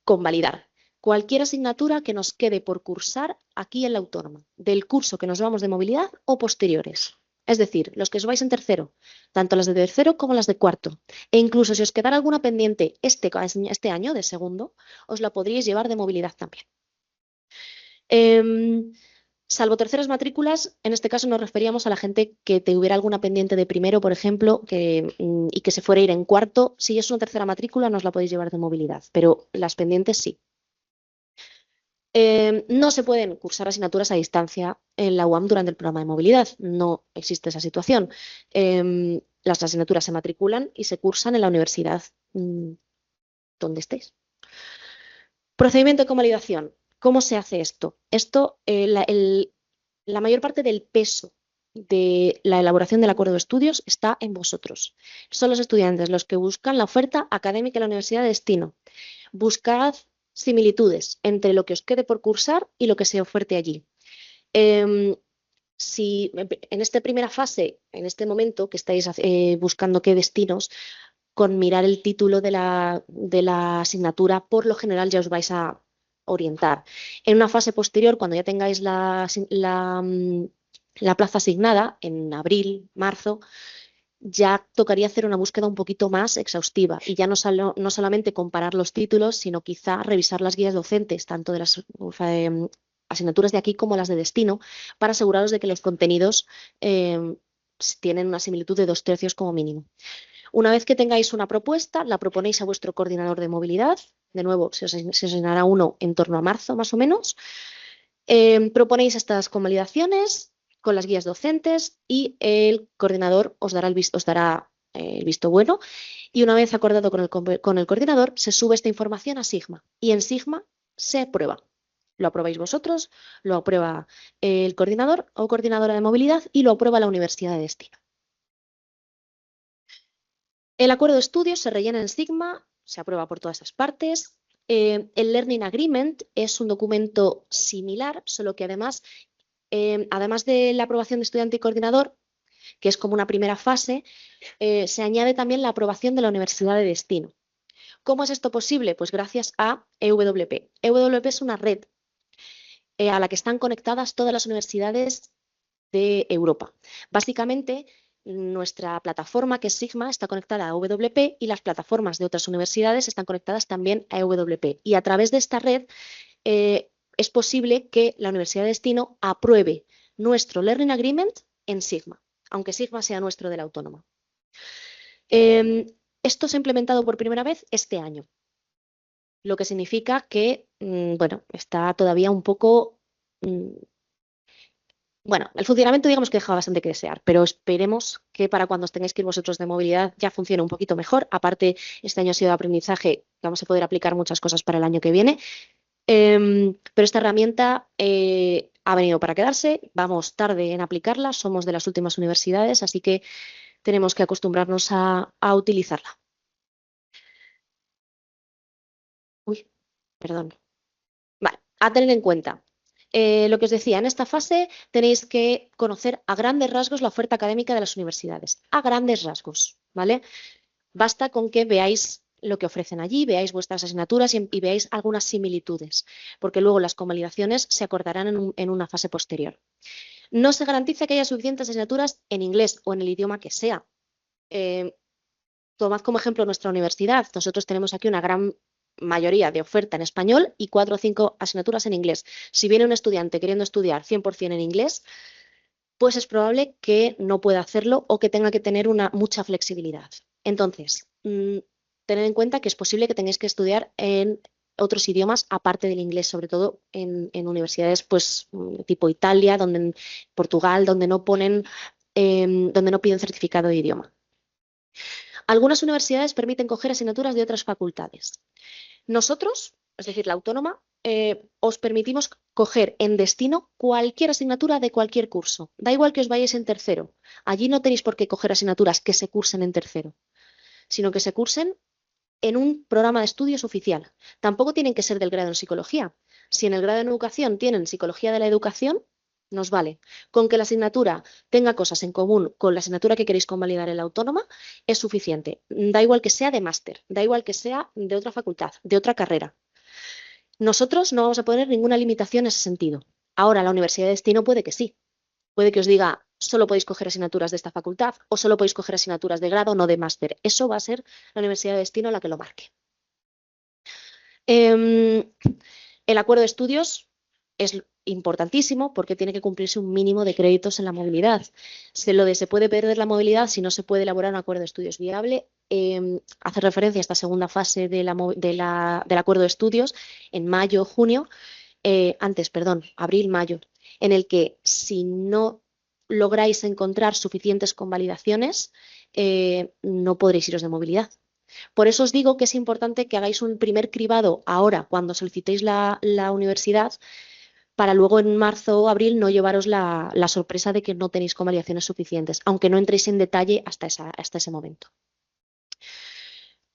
convalidar? cualquier asignatura que nos quede por cursar aquí en la Autónoma, del curso que nos vamos de movilidad o posteriores. Es decir, los que os vais en tercero, tanto las de tercero como las de cuarto. E incluso si os quedara alguna pendiente este año de segundo, os la podríais llevar de movilidad también. Salvo terceras matrículas, en este caso nos referíamos a la gente que tuviera alguna pendiente de primero, por ejemplo, y que se fuera a ir en cuarto. Si es una tercera matrícula, no os la podéis llevar de movilidad, pero las pendientes sí. No se pueden cursar asignaturas a distancia en la UAM durante el programa de movilidad. No existe esa situación. Las asignaturas se matriculan y se cursan en la universidad donde estéis. Procedimiento de convalidación. ¿Cómo se hace esto? La mayor parte del peso de la elaboración del acuerdo de estudios está en vosotros. Son los estudiantes los que buscan la oferta académica en la universidad de destino. Buscad similitudes entre lo que os quede por cursar y lo que se oferte allí. Si en esta primera fase, en este momento que estáis buscando qué destinos, con mirar el título de la asignatura, por lo general ya os vais a orientar. En una fase posterior, cuando ya tengáis la plaza asignada, en abril, marzo, ya tocaría hacer una búsqueda un poquito más exhaustiva y ya no solamente comparar los títulos, sino quizá revisar las guías docentes, tanto de las asignaturas de aquí como las de destino, para aseguraros de que los contenidos tienen una similitud de 2/3 como mínimo. Una vez que tengáis una propuesta, la proponéis a vuestro coordinador de movilidad. De nuevo, se os asignará uno en torno a marzo, más o menos. Proponéis estas convalidaciones con las guías docentes y el coordinador os dará el visto bueno. Y una vez acordado con el coordinador, se sube esta información a Sigma. Y en Sigma se aprueba. Lo aprobáis vosotros, lo aprueba el coordinador o coordinadora de movilidad y lo aprueba la universidad de destino. El acuerdo de estudios se rellena en Sigma, se aprueba por todas esas partes. El Learning Agreement es un documento similar, solo que además de la aprobación de estudiante y coordinador, que es como una primera fase, se añade también la aprobación de la universidad de destino. ¿Cómo es esto posible? Pues gracias a EWP. EWP es una red a la que están conectadas todas las universidades de Europa. Básicamente, nuestra plataforma, que es Sigma, está conectada a EWP y las plataformas de otras universidades están conectadas también a EWP. Y a través de esta red es posible que la Universidad de Destino apruebe nuestro Learning Agreement en Sigma, aunque Sigma sea nuestro de la Autónoma. Esto se ha implementado por primera vez este año, lo que significa que, bueno, está todavía un poco... Bueno, el funcionamiento digamos que deja bastante que desear, pero esperemos que para cuando os tengáis que ir vosotros de movilidad ya funcione un poquito mejor. Aparte, este año ha sido de aprendizaje, vamos a poder aplicar muchas cosas para el año que viene. Pero esta herramienta ha venido para quedarse, vamos tarde en aplicarla, somos de las últimas universidades, así que tenemos que acostumbrarnos a utilizarla. Uy, perdón. Vale, a tener en cuenta. Lo que os decía, en esta fase tenéis que conocer a grandes rasgos la oferta académica de las universidades. A grandes rasgos, ¿vale? Basta con que veáis lo que ofrecen allí, veáis vuestras asignaturas y veáis algunas similitudes, porque luego las convalidaciones se acordarán en una fase posterior. No se garantiza que haya suficientes asignaturas en inglés o en el idioma que sea. Tomad como ejemplo nuestra universidad. Nosotros tenemos aquí una gran mayoría de oferta en español y 4 o 5 asignaturas en inglés. Si viene un estudiante queriendo estudiar 100% en inglés, pues es probable que no pueda hacerlo o que tenga que tener mucha flexibilidad. Entonces, tened en cuenta que es posible que tengáis que estudiar en otros idiomas aparte del inglés, sobre todo en universidades pues, tipo Italia, en Portugal, donde no piden certificado de idioma. Algunas universidades permiten coger asignaturas de otras facultades. Nosotros, es decir, la Autónoma, os permitimos coger en destino cualquier asignatura de cualquier curso. Da igual que os vayáis en tercero. Allí no tenéis por qué coger asignaturas que se cursen en tercero, sino que se cursen en un programa de estudios oficial. Tampoco tienen que ser del grado en psicología. Si en el grado en educación tienen psicología de la educación, nos vale. Con que la asignatura tenga cosas en común con la asignatura que queréis convalidar en la Autónoma, es suficiente. Da igual que sea de máster, da igual que sea de otra facultad, de otra carrera. Nosotros no vamos a poner ninguna limitación en ese sentido. Ahora, la universidad de destino puede que sí. Puede que os diga, solo podéis coger asignaturas de esta facultad o solo podéis coger asignaturas de grado, no de máster. Eso va a ser la universidad de destino la que lo marque. El acuerdo de estudios es importantísimo porque tiene que cumplirse un mínimo de créditos en la movilidad. Se puede perder la movilidad si no se puede elaborar un acuerdo de estudios viable. Hace referencia a esta segunda fase del acuerdo de estudios en mayo, junio, abril, mayo, en el que si no lográis encontrar suficientes convalidaciones, no podréis iros de movilidad. Por eso os digo que es importante que hagáis un primer cribado ahora, cuando solicitéis la universidad, para luego en marzo o abril no llevaros la sorpresa de que no tenéis convalidaciones suficientes, aunque no entréis en detalle hasta ese momento.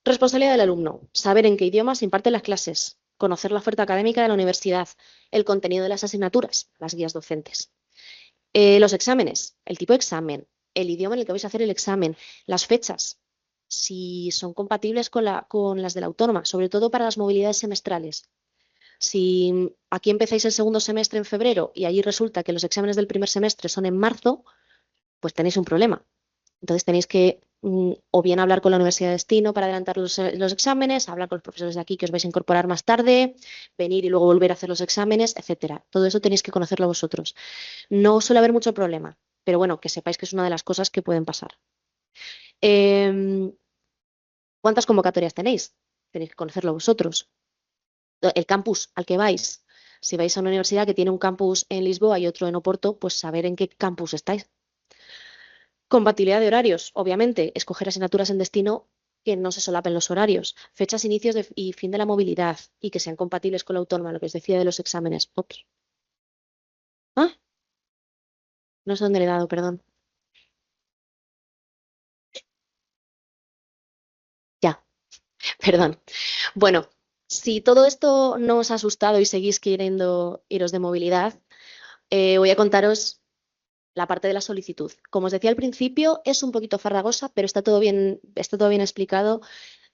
Responsabilidad del alumno: saber en qué idiomas se imparten las clases, conocer la oferta académica de la universidad, el contenido de las asignaturas, las guías docentes. Los exámenes, el tipo de examen, el idioma en el que vais a hacer el examen, las fechas, si son compatibles con las de la autónoma, sobre todo para las movilidades semestrales. Si aquí empezáis el segundo semestre en febrero y allí resulta que los exámenes del primer semestre son en marzo, pues tenéis un problema. Entonces tenéis que o bien hablar con la Universidad de Destino para adelantar los exámenes, hablar con los profesores de aquí que os vais a incorporar más tarde, venir y luego volver a hacer los exámenes, etcétera. Todo eso tenéis que conocerlo vosotros. No suele haber mucho problema, pero bueno, que sepáis que es una de las cosas que pueden pasar. ¿Cuántas convocatorias tenéis? Tenéis que conocerlo vosotros. El campus al que vais. Si vais a una universidad que tiene un campus en Lisboa y otro en Oporto, pues saber en qué campus estáis. Compatibilidad de horarios, obviamente, escoger asignaturas en destino que no se solapen los horarios, fechas, inicios y fin de la movilidad y que sean compatibles con la autónoma, lo que os decía de los exámenes. Ups. Ah, no sé dónde le he dado, perdón. Ya, perdón. Bueno, si todo esto no os ha asustado y seguís queriendo iros de movilidad, voy a contaros la parte de la solicitud. Como os decía al principio, es un poquito farragosa, pero está todo bien explicado.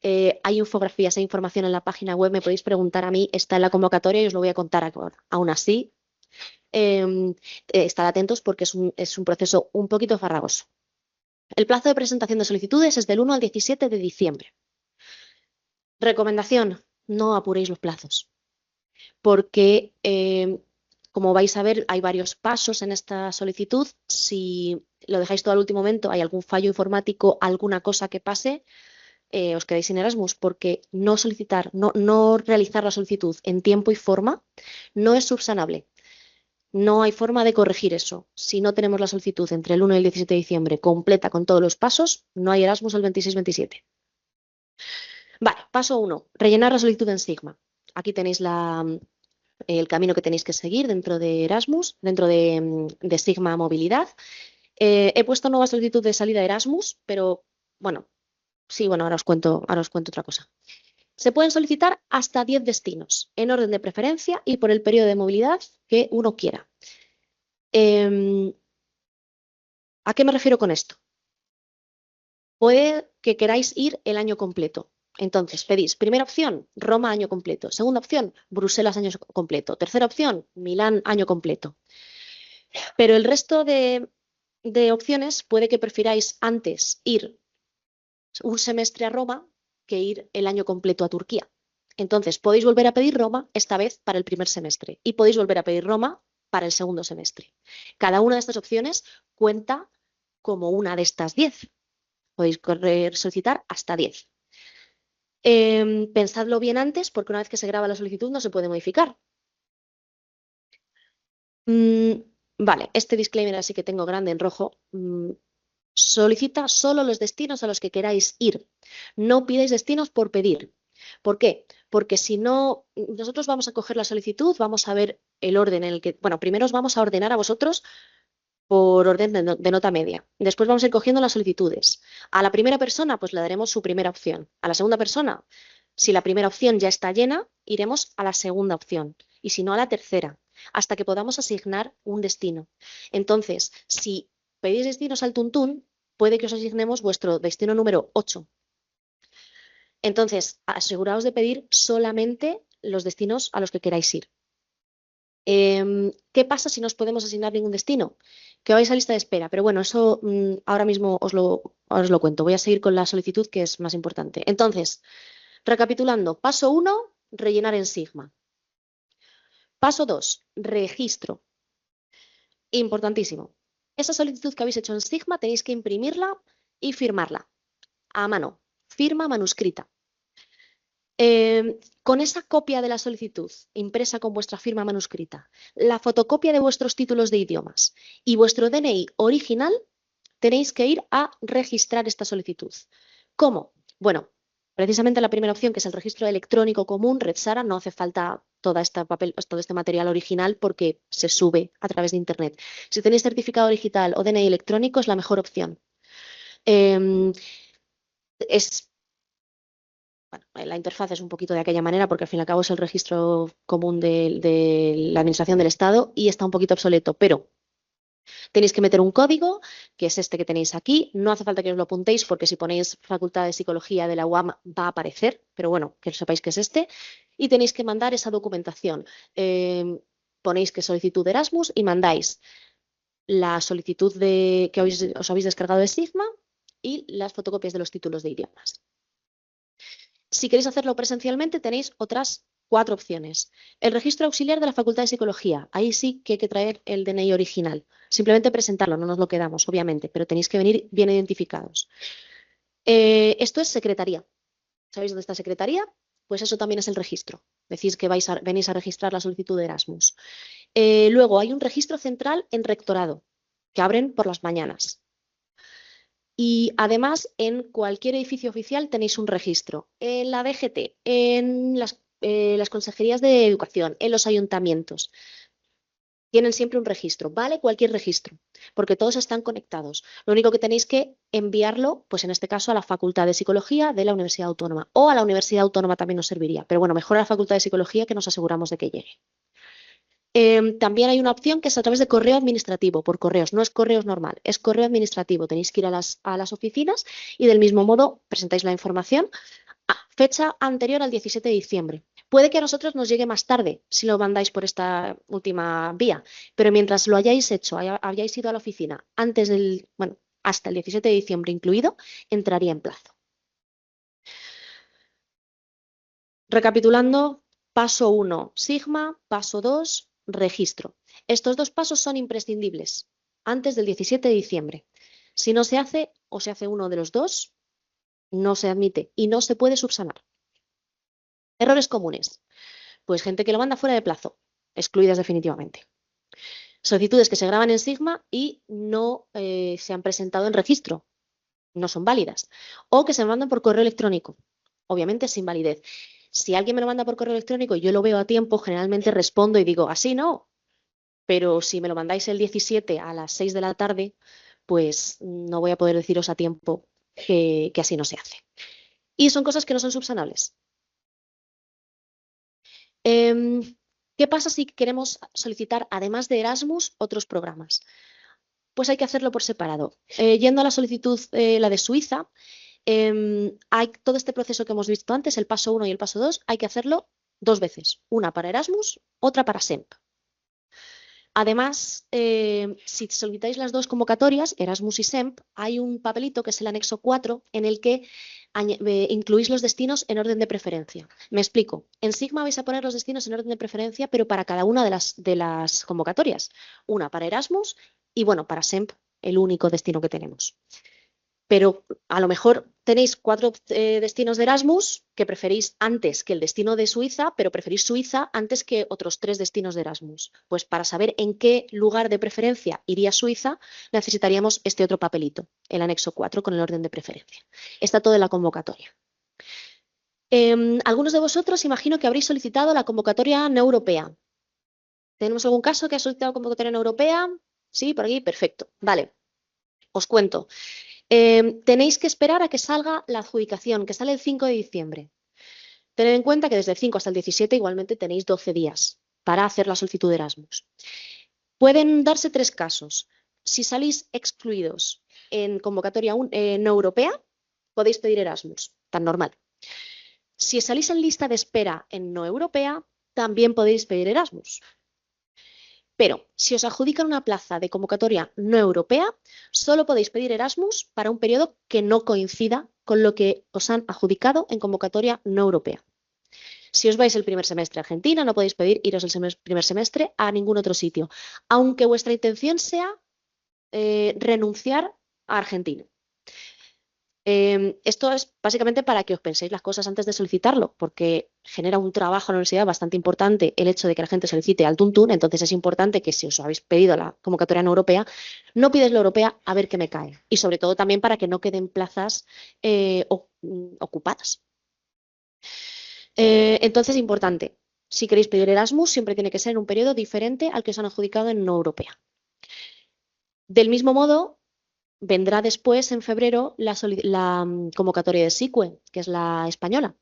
Hay infografías e información en la página web, me podéis preguntar a mí, está en la convocatoria y os lo voy a contar ahora. Aún así, estad atentos porque es un proceso un poquito farragoso. El plazo de presentación de solicitudes es del 1 al 17 de diciembre. Recomendación: no apuréis los plazos, porque como vais a ver, hay varios pasos en esta solicitud. Si lo dejáis todo al último momento, hay algún fallo informático, alguna cosa que pase, os quedáis sin Erasmus, porque no realizar la solicitud en tiempo y forma no es subsanable. No hay forma de corregir eso. Si no tenemos la solicitud entre el 1 y el 17 de diciembre completa con todos los pasos, no hay Erasmus el 26-27. Vale, paso 1, rellenar la solicitud en Sigma. Aquí tenéis el camino que tenéis que seguir dentro de Erasmus, dentro de Sigma Movilidad. He puesto nueva solicitud de salida de Erasmus, pero bueno, sí, bueno, ahora os cuento otra cosa. Se pueden solicitar hasta 10 destinos, en orden de preferencia y por el periodo de movilidad que uno quiera. ¿A qué me refiero con esto? Puede que queráis ir el año completo. Entonces, pedís, primera opción, Roma año completo. Segunda opción, Bruselas año completo. Tercera opción, Milán año completo. Pero el resto de opciones puede que prefiráis antes ir un semestre a Roma que ir el año completo a Turquía. Entonces, podéis volver a pedir Roma, esta vez para el primer semestre, y podéis volver a pedir Roma para el segundo semestre. Cada una de estas opciones cuenta como una de estas 10. Podéis solicitar hasta 10. Pensadlo bien antes, porque una vez que se graba la solicitud no se puede modificar. Vale, este disclaimer así que tengo grande en rojo. Solicita solo los destinos a los que queráis ir. No pidáis destinos por pedir. ¿Por qué? Porque si no, nosotros vamos a coger la solicitud, vamos a ver el orden en el que, bueno, primero os vamos a ordenar a vosotros por orden de nota media. Después vamos a ir cogiendo las solicitudes. A la primera persona, pues le daremos su primera opción. A la segunda persona, si la primera opción ya está llena, iremos a la segunda opción. Y si no, a la tercera, hasta que podamos asignar un destino. Entonces, si pedís destinos al tuntún, puede que os asignemos vuestro destino número 8. Entonces, aseguraos de pedir solamente los destinos a los que queráis ir. ¿Qué pasa si no os podemos asignar ningún destino? Que vais a lista de espera, pero bueno, eso ahora mismo os lo cuento. Voy a seguir con la solicitud, que es más importante. Entonces, recapitulando, paso 1, rellenar en Sigma. Paso 2, registro. Importantísimo. Esa solicitud que habéis hecho en Sigma tenéis que imprimirla y firmarla a mano, firma manuscrita. Con esa copia de la solicitud impresa con vuestra firma manuscrita, la fotocopia de vuestros títulos de idiomas y vuestro DNI original, tenéis que ir a registrar esta solicitud. ¿Cómo? Bueno, precisamente la primera opción, que es el registro electrónico común, RedSara, no hace falta todo este material original porque se sube a través de Internet. Si tenéis certificado digital o DNI electrónico, es la mejor opción. Bueno, la interfaz es un poquito de aquella manera porque al fin y al cabo es el registro común de la Administración del Estado y está un poquito obsoleto, pero tenéis que meter un código, que es este que tenéis aquí. No hace falta que os lo apuntéis porque si ponéis Facultad de Psicología de la UAM va a aparecer, pero bueno, que sepáis que es este. Y tenéis que mandar esa documentación. Ponéis que solicitud de Erasmus y mandáis la solicitud que os habéis descargado de Sigma y las fotocopias de los títulos de idiomas. Si queréis hacerlo presencialmente, tenéis otras 4 opciones. El registro auxiliar de la Facultad de Psicología. Ahí sí que hay que traer el DNI original. Simplemente presentarlo, no nos lo quedamos, obviamente, pero tenéis que venir bien identificados. Esto es secretaría. ¿Sabéis dónde está secretaría? Pues eso también es el registro. Decís que venís a registrar la solicitud de Erasmus. Luego hay un registro central en rectorado, que abren por las mañanas. Y además, en cualquier edificio oficial tenéis un registro. En la DGT, en las consejerías de educación, en los ayuntamientos. Tienen siempre un registro, ¿vale? Cualquier registro, porque todos están conectados. Lo único que tenéis que enviarlo, pues en este caso, a la Facultad de Psicología de la Universidad Autónoma. O a la Universidad Autónoma también nos serviría. Pero bueno, mejor a la Facultad de Psicología, que nos aseguramos de que llegue. También hay una opción que es a través de correo administrativo, por correos, no es correos normal, es correo administrativo. Tenéis que ir a las oficinas y del mismo modo presentáis la información a fecha anterior al 17 de diciembre. Puede que a nosotros nos llegue más tarde si lo mandáis por esta última vía, pero mientras lo hayáis hecho, hayáis ido a la oficina antes hasta el 17 de diciembre incluido, entraría en plazo. Recapitulando, paso 1, Sigma, paso 2, registro. Estos 2 pasos son imprescindibles antes del 17 de diciembre. Si no se hace o se hace uno de los 2, no se admite y no se puede subsanar. Errores comunes. Pues gente que lo manda fuera de plazo, excluidas definitivamente. Solicitudes que se graban en Sigma y no se han presentado en registro, no son válidas. O que se mandan por correo electrónico, obviamente sin validez. Si alguien me lo manda por correo electrónico y yo lo veo a tiempo, generalmente respondo y digo, así no. Pero si me lo mandáis el 17 a las 6 de la tarde, pues no voy a poder deciros a tiempo que así no se hace. Y son cosas que no son subsanables. ¿Qué pasa si queremos solicitar, además de Erasmus, otros programas? Pues hay que hacerlo por separado. Yendo a la solicitud, la de Suiza, hay todo este proceso que hemos visto antes, el paso 1 y el paso 2, hay que hacerlo 2 veces. Una para Erasmus, otra para SEMP. Además, si solicitáis las 2 convocatorias, Erasmus y SEMP, hay un papelito que es el anexo 4 en el que incluís los destinos en orden de preferencia. Me explico. En Sigma vais a poner los destinos en orden de preferencia, pero para cada una de las convocatorias. Una para Erasmus y, bueno, para SEMP, el único destino que tenemos. Pero a lo mejor tenéis 4 destinos de Erasmus que preferís antes que el destino de Suiza, pero preferís Suiza antes que otros 3 destinos de Erasmus. Pues para saber en qué lugar de preferencia iría Suiza, necesitaríamos este otro papelito, el anexo 4 con el orden de preferencia. Está todo en la convocatoria. Algunos de vosotros imagino que habréis solicitado la convocatoria no europea. ¿Tenemos algún caso que ha solicitado convocatoria no europea? Sí, por aquí, perfecto. Vale, os cuento. Tenéis que esperar a que salga la adjudicación, que sale el 5 de diciembre. Tened en cuenta que desde el 5 hasta el 17 igualmente tenéis 12 días para hacer la solicitud de Erasmus. Pueden darse 3 casos. Si salís excluidos en convocatoria no europea, podéis pedir Erasmus, tan normal. Si salís en lista de espera en no europea, también podéis pedir Erasmus. Pero si os adjudican una plaza de convocatoria no europea, solo podéis pedir Erasmus para un periodo que no coincida con lo que os han adjudicado en convocatoria no europea. Si os vais el primer semestre a Argentina, no podéis pedir iros el primer semestre a ningún otro sitio, aunque vuestra intención sea renunciar a Argentina. Esto es básicamente para que os penséis las cosas antes de solicitarlo, porque genera un trabajo en la universidad bastante importante el hecho de que la gente solicite al tuntún. Entonces es importante que si os habéis pedido la convocatoria no europea, no pides la europea a ver qué me cae. Y sobre todo también para que no queden plazas ocupadas. Entonces, importante, si queréis pedir Erasmus, siempre tiene que ser en un periodo diferente al que os han adjudicado en no europea. Del mismo modo, vendrá después, en febrero, la convocatoria de SICUE, que es la española.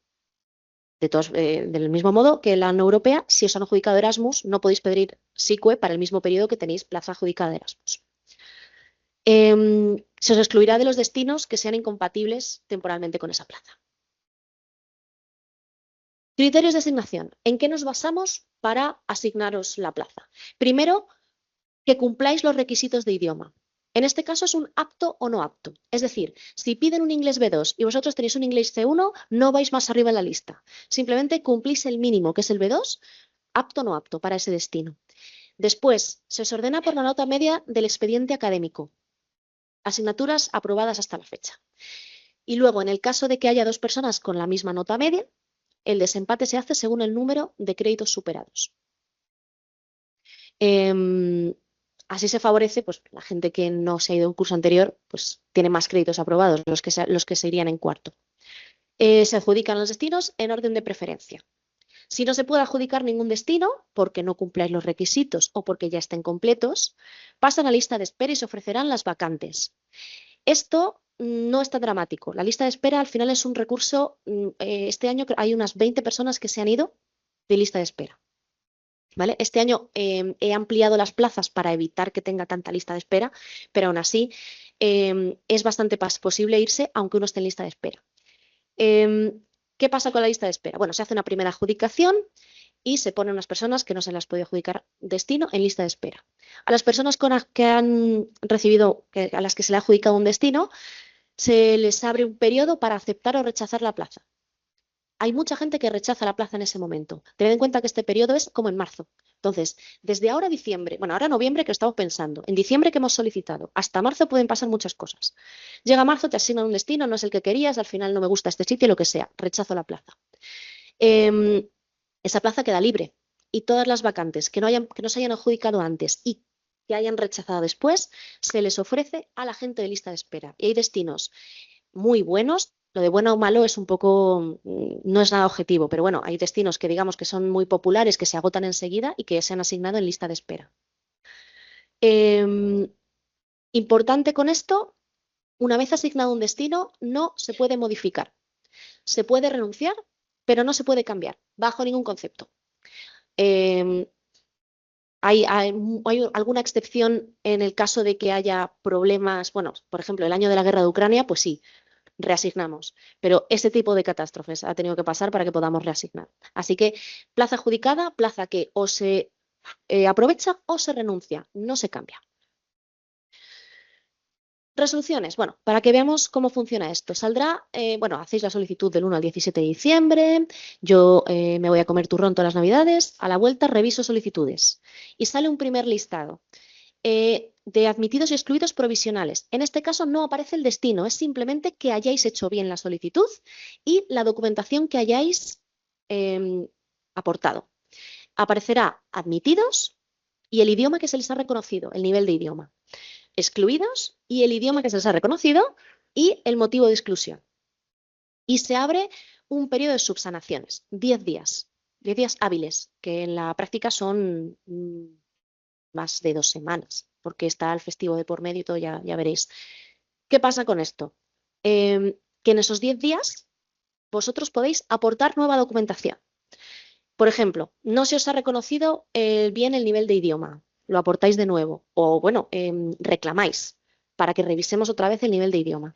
Del mismo modo que la no europea, si os han adjudicado Erasmus, no podéis pedir SICUE para el mismo periodo que tenéis plaza adjudicada de Erasmus. Se os excluirá de los destinos que sean incompatibles temporalmente con esa plaza. Criterios de asignación. ¿En qué nos basamos para asignaros la plaza? Primero, que cumpláis los requisitos de idioma. En este caso es un apto o no apto. Es decir, si piden un inglés B2 y vosotros tenéis un inglés C1, no vais más arriba en la lista. Simplemente cumplís el mínimo, que es el B2, apto o no apto para ese destino. Después, se os ordena por la nota media del expediente académico. Asignaturas aprobadas hasta la fecha. Y luego, en el caso de que haya dos personas con la misma nota media, el desempate se hace según el número de créditos superados. Así se favorece, pues la gente que no se ha ido a un curso anterior, pues tiene más créditos aprobados, los que se irían en cuarto. Se adjudican los destinos en orden de preferencia. Si no se puede adjudicar ningún destino, porque no cumpláis los requisitos o porque ya estén completos, pasan a lista de espera y se ofrecerán las vacantes. Esto no es tan dramático. La lista de espera al final es un recurso. Este año hay unas 20 personas que se han ido de lista de espera. ¿Vale? Este año he ampliado las plazas para evitar que tenga tanta lista de espera, pero aún así es bastante posible irse aunque uno esté en lista de espera. ¿Qué pasa con la lista de espera? Bueno, se hace una primera adjudicación y se ponen unas personas que no se las puede adjudicar destino en lista de espera. A las personas que han recibido, a las que se le ha adjudicado un destino, se les abre un periodo para aceptar o rechazar la plaza. Hay mucha gente que rechaza la plaza en ese momento. Tened en cuenta que este periodo es como en marzo. Entonces, desde ahora a diciembre, bueno, ahora noviembre que estamos pensando, en diciembre que hemos solicitado, hasta marzo pueden pasar muchas cosas. Llega marzo, te asignan un destino, no es el que querías, al final no me gusta este sitio, lo que sea, rechazo la plaza. Esa plaza queda libre y todas las vacantes que no se hayan adjudicado antes y que hayan rechazado después, se les ofrece a la gente de lista de espera. Y hay destinos muy buenos. Lo de bueno o malo es un poco, no es nada objetivo, pero bueno, hay destinos que digamos que son muy populares, que se agotan enseguida y que se han asignado en lista de espera. Importante con esto, una vez asignado un destino, no se puede modificar. Se puede renunciar, pero no se puede cambiar, bajo ningún concepto. Hay alguna excepción en el caso de que haya problemas, bueno, por ejemplo, el año de la guerra de Ucrania, pues sí, reasignamos. Pero ese tipo de catástrofes ha tenido que pasar para que podamos reasignar. Así que plaza adjudicada, plaza que o se aprovecha o se renuncia, no se cambia. Resoluciones. Bueno, para que veamos cómo funciona esto. Saldrá, bueno, hacéis la solicitud del 1 al 17 de diciembre, yo me voy a comer turrón todas las navidades, a la vuelta reviso solicitudes y sale un primer listado. De admitidos y excluidos provisionales. En este caso no aparece el destino, es simplemente que hayáis hecho bien la solicitud y la documentación que hayáis aportado. Aparecerá admitidos y el idioma que se les ha reconocido, el nivel de idioma. Excluidos y el idioma que se les ha reconocido y el motivo de exclusión. Y se abre un periodo de subsanaciones, 10 días, 10 días hábiles, que en la práctica son más de 2 semanas, porque está el festivo de por medio y todo, ya veréis. ¿Qué pasa con esto? Que en esos 10 días vosotros podéis aportar nueva documentación. Por ejemplo, no se os ha reconocido bien el nivel de idioma, lo aportáis de nuevo, o bueno, reclamáis para que revisemos otra vez el nivel de idioma.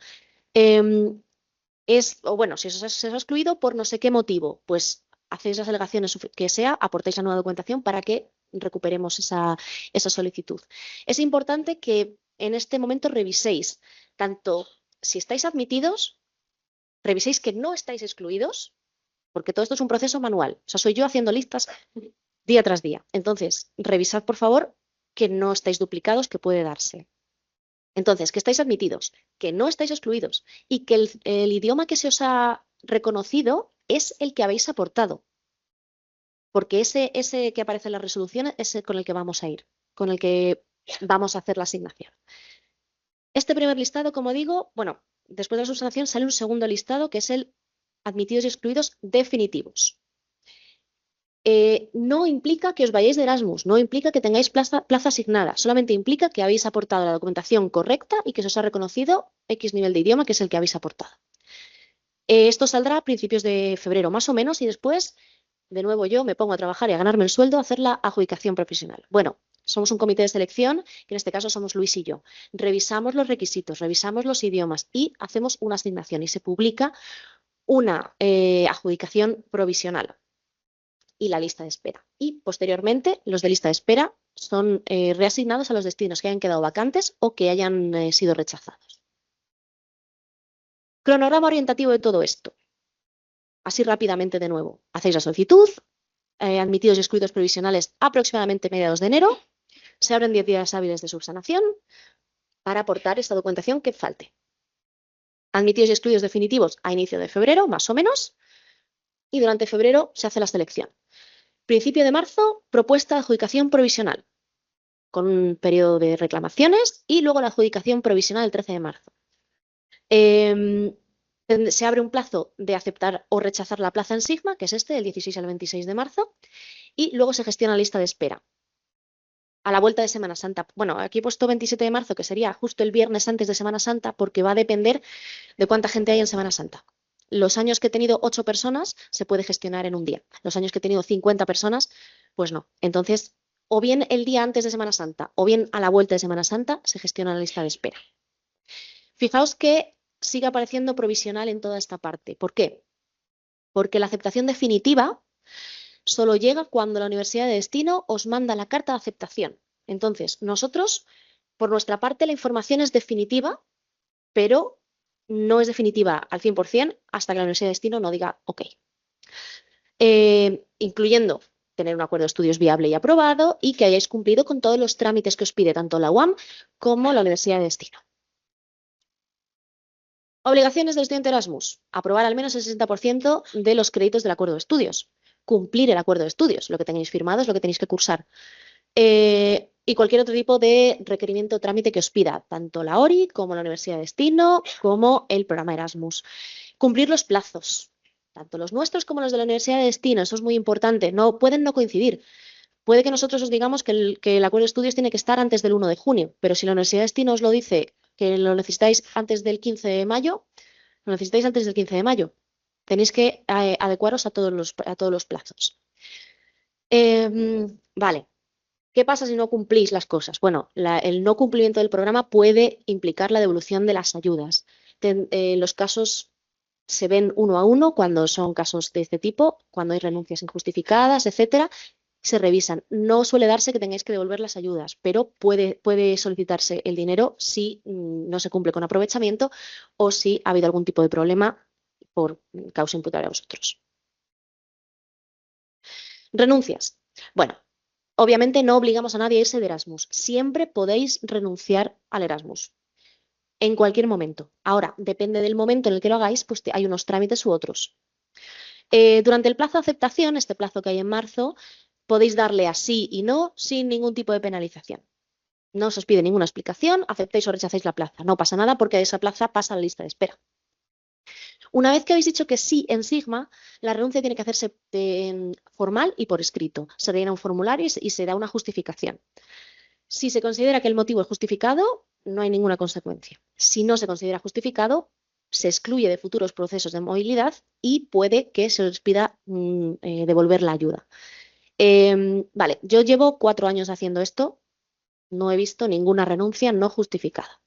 o bueno, si se os ha excluido por no sé qué motivo, pues hacéis las alegaciones que sea, aportáis la nueva documentación para que recuperemos esa solicitud. Es importante que en este momento reviséis tanto si estáis admitidos, reviséis que no estáis excluidos, porque todo esto es un proceso manual. O sea, soy yo haciendo listas día tras día. Entonces, revisad, por favor, que no estáis duplicados, que puede darse. Entonces, que estáis admitidos, que no estáis excluidos y que el idioma que se os ha reconocido es el que habéis aportado, porque ese que aparece en la resolución es el con el que vamos a ir, con el que vamos a hacer la asignación. Este primer listado, como digo, bueno, después de la subsanación sale un segundo listado que es el admitidos y excluidos definitivos. No implica que os vayáis de Erasmus, no implica que tengáis plaza asignada, solamente implica que habéis aportado la documentación correcta y que se os ha reconocido X nivel de idioma, que es el que habéis aportado. Esto saldrá a principios de febrero más o menos y después, de nuevo yo me pongo a trabajar y a ganarme el sueldo a hacer la adjudicación profesional. Bueno, somos un comité de selección, que en este caso somos Luis y yo. Revisamos los requisitos, revisamos los idiomas y hacemos una asignación y se publica una adjudicación provisional y la lista de espera. Y posteriormente los de lista de espera son reasignados a los destinos que hayan quedado vacantes o que hayan sido rechazados. Cronograma orientativo de todo esto. Así rápidamente de nuevo. Hacéis la solicitud, admitidos y excluidos provisionales aproximadamente mediados de enero. Se abren 10 días hábiles de subsanación para aportar esta documentación que falte. Admitidos y excluidos definitivos a inicio de febrero, más o menos. Y durante febrero se hace la selección. Principio de marzo, propuesta de adjudicación provisional, con un periodo de reclamaciones y luego la adjudicación provisional el 13 de marzo. Se abre un plazo de aceptar o rechazar la plaza en Sigma, que es este, del 16 al 26 de marzo, y luego se gestiona la lista de espera. A la vuelta de Semana Santa. Bueno, aquí he puesto 27 de marzo, que sería justo el viernes antes de Semana Santa, porque va a depender de cuánta gente hay en Semana Santa. Los años que he tenido 8 personas se puede gestionar en un día. Los años que he tenido 50 personas, pues no. Entonces, o bien el día antes de Semana Santa o bien a la vuelta de Semana Santa se gestiona la lista de espera. Fijaos que sigue apareciendo provisional en toda esta parte. ¿Por qué? Porque la aceptación definitiva solo llega cuando la universidad de destino os manda la carta de aceptación. Entonces, nosotros, por nuestra parte, la información es definitiva, pero no es definitiva al 100% hasta que la universidad de destino no diga OK. Incluyendo tener un acuerdo de estudios viable y aprobado y que hayáis cumplido con todos los trámites que os pide tanto la UAM como la universidad de destino. Obligaciones del estudiante Erasmus. Aprobar al menos el 60% de los créditos del acuerdo de estudios. Cumplir el acuerdo de estudios. Lo que tenéis firmado es lo que tenéis que cursar. Y cualquier otro tipo de requerimiento o trámite que os pida, tanto la ORI como la Universidad de Destino, como el programa Erasmus. Cumplir los plazos, tanto los nuestros como los de la Universidad de Destino, eso es muy importante, pueden no coincidir. Puede que nosotros os digamos que el acuerdo de estudios tiene que estar antes del 1 de junio, pero si la Universidad de Destino os lo dice que lo necesitáis antes del 15 de mayo, lo necesitáis antes del 15 de mayo. Tenéis que adecuaros a todos los plazos. Vale. ¿Qué pasa si no cumplís las cosas? Bueno, el no cumplimiento del programa puede implicar la devolución de las ayudas. Los casos se ven uno a uno cuando son casos de este tipo, cuando hay renuncias injustificadas, etcétera, se revisan. No suele darse que tengáis que devolver las ayudas, pero puede solicitarse el dinero si no se cumple con aprovechamiento o si ha habido algún tipo de problema por causa imputable a vosotros. Renuncias. Bueno, obviamente no obligamos a nadie a irse de Erasmus. Siempre podéis renunciar al Erasmus. En cualquier momento. Ahora, depende del momento en el que lo hagáis, pues hay unos trámites u otros. Durante el plazo de aceptación, este plazo que hay en marzo, podéis darle a sí y no sin ningún tipo de penalización. No se os pide ninguna explicación, aceptéis o rechazáis la plaza. No pasa nada porque esa plaza pasa a la lista de espera. Una vez que habéis dicho que sí en Sigma, la renuncia tiene que hacerse formal y por escrito. Se rellena un formulario y se da una justificación. Si se considera que el motivo es justificado, no hay ninguna consecuencia. Si no se considera justificado, se excluye de futuros procesos de movilidad y puede que se os pida devolver la ayuda. Vale, yo llevo 4 años haciendo esto, no he visto ninguna renuncia no justificada.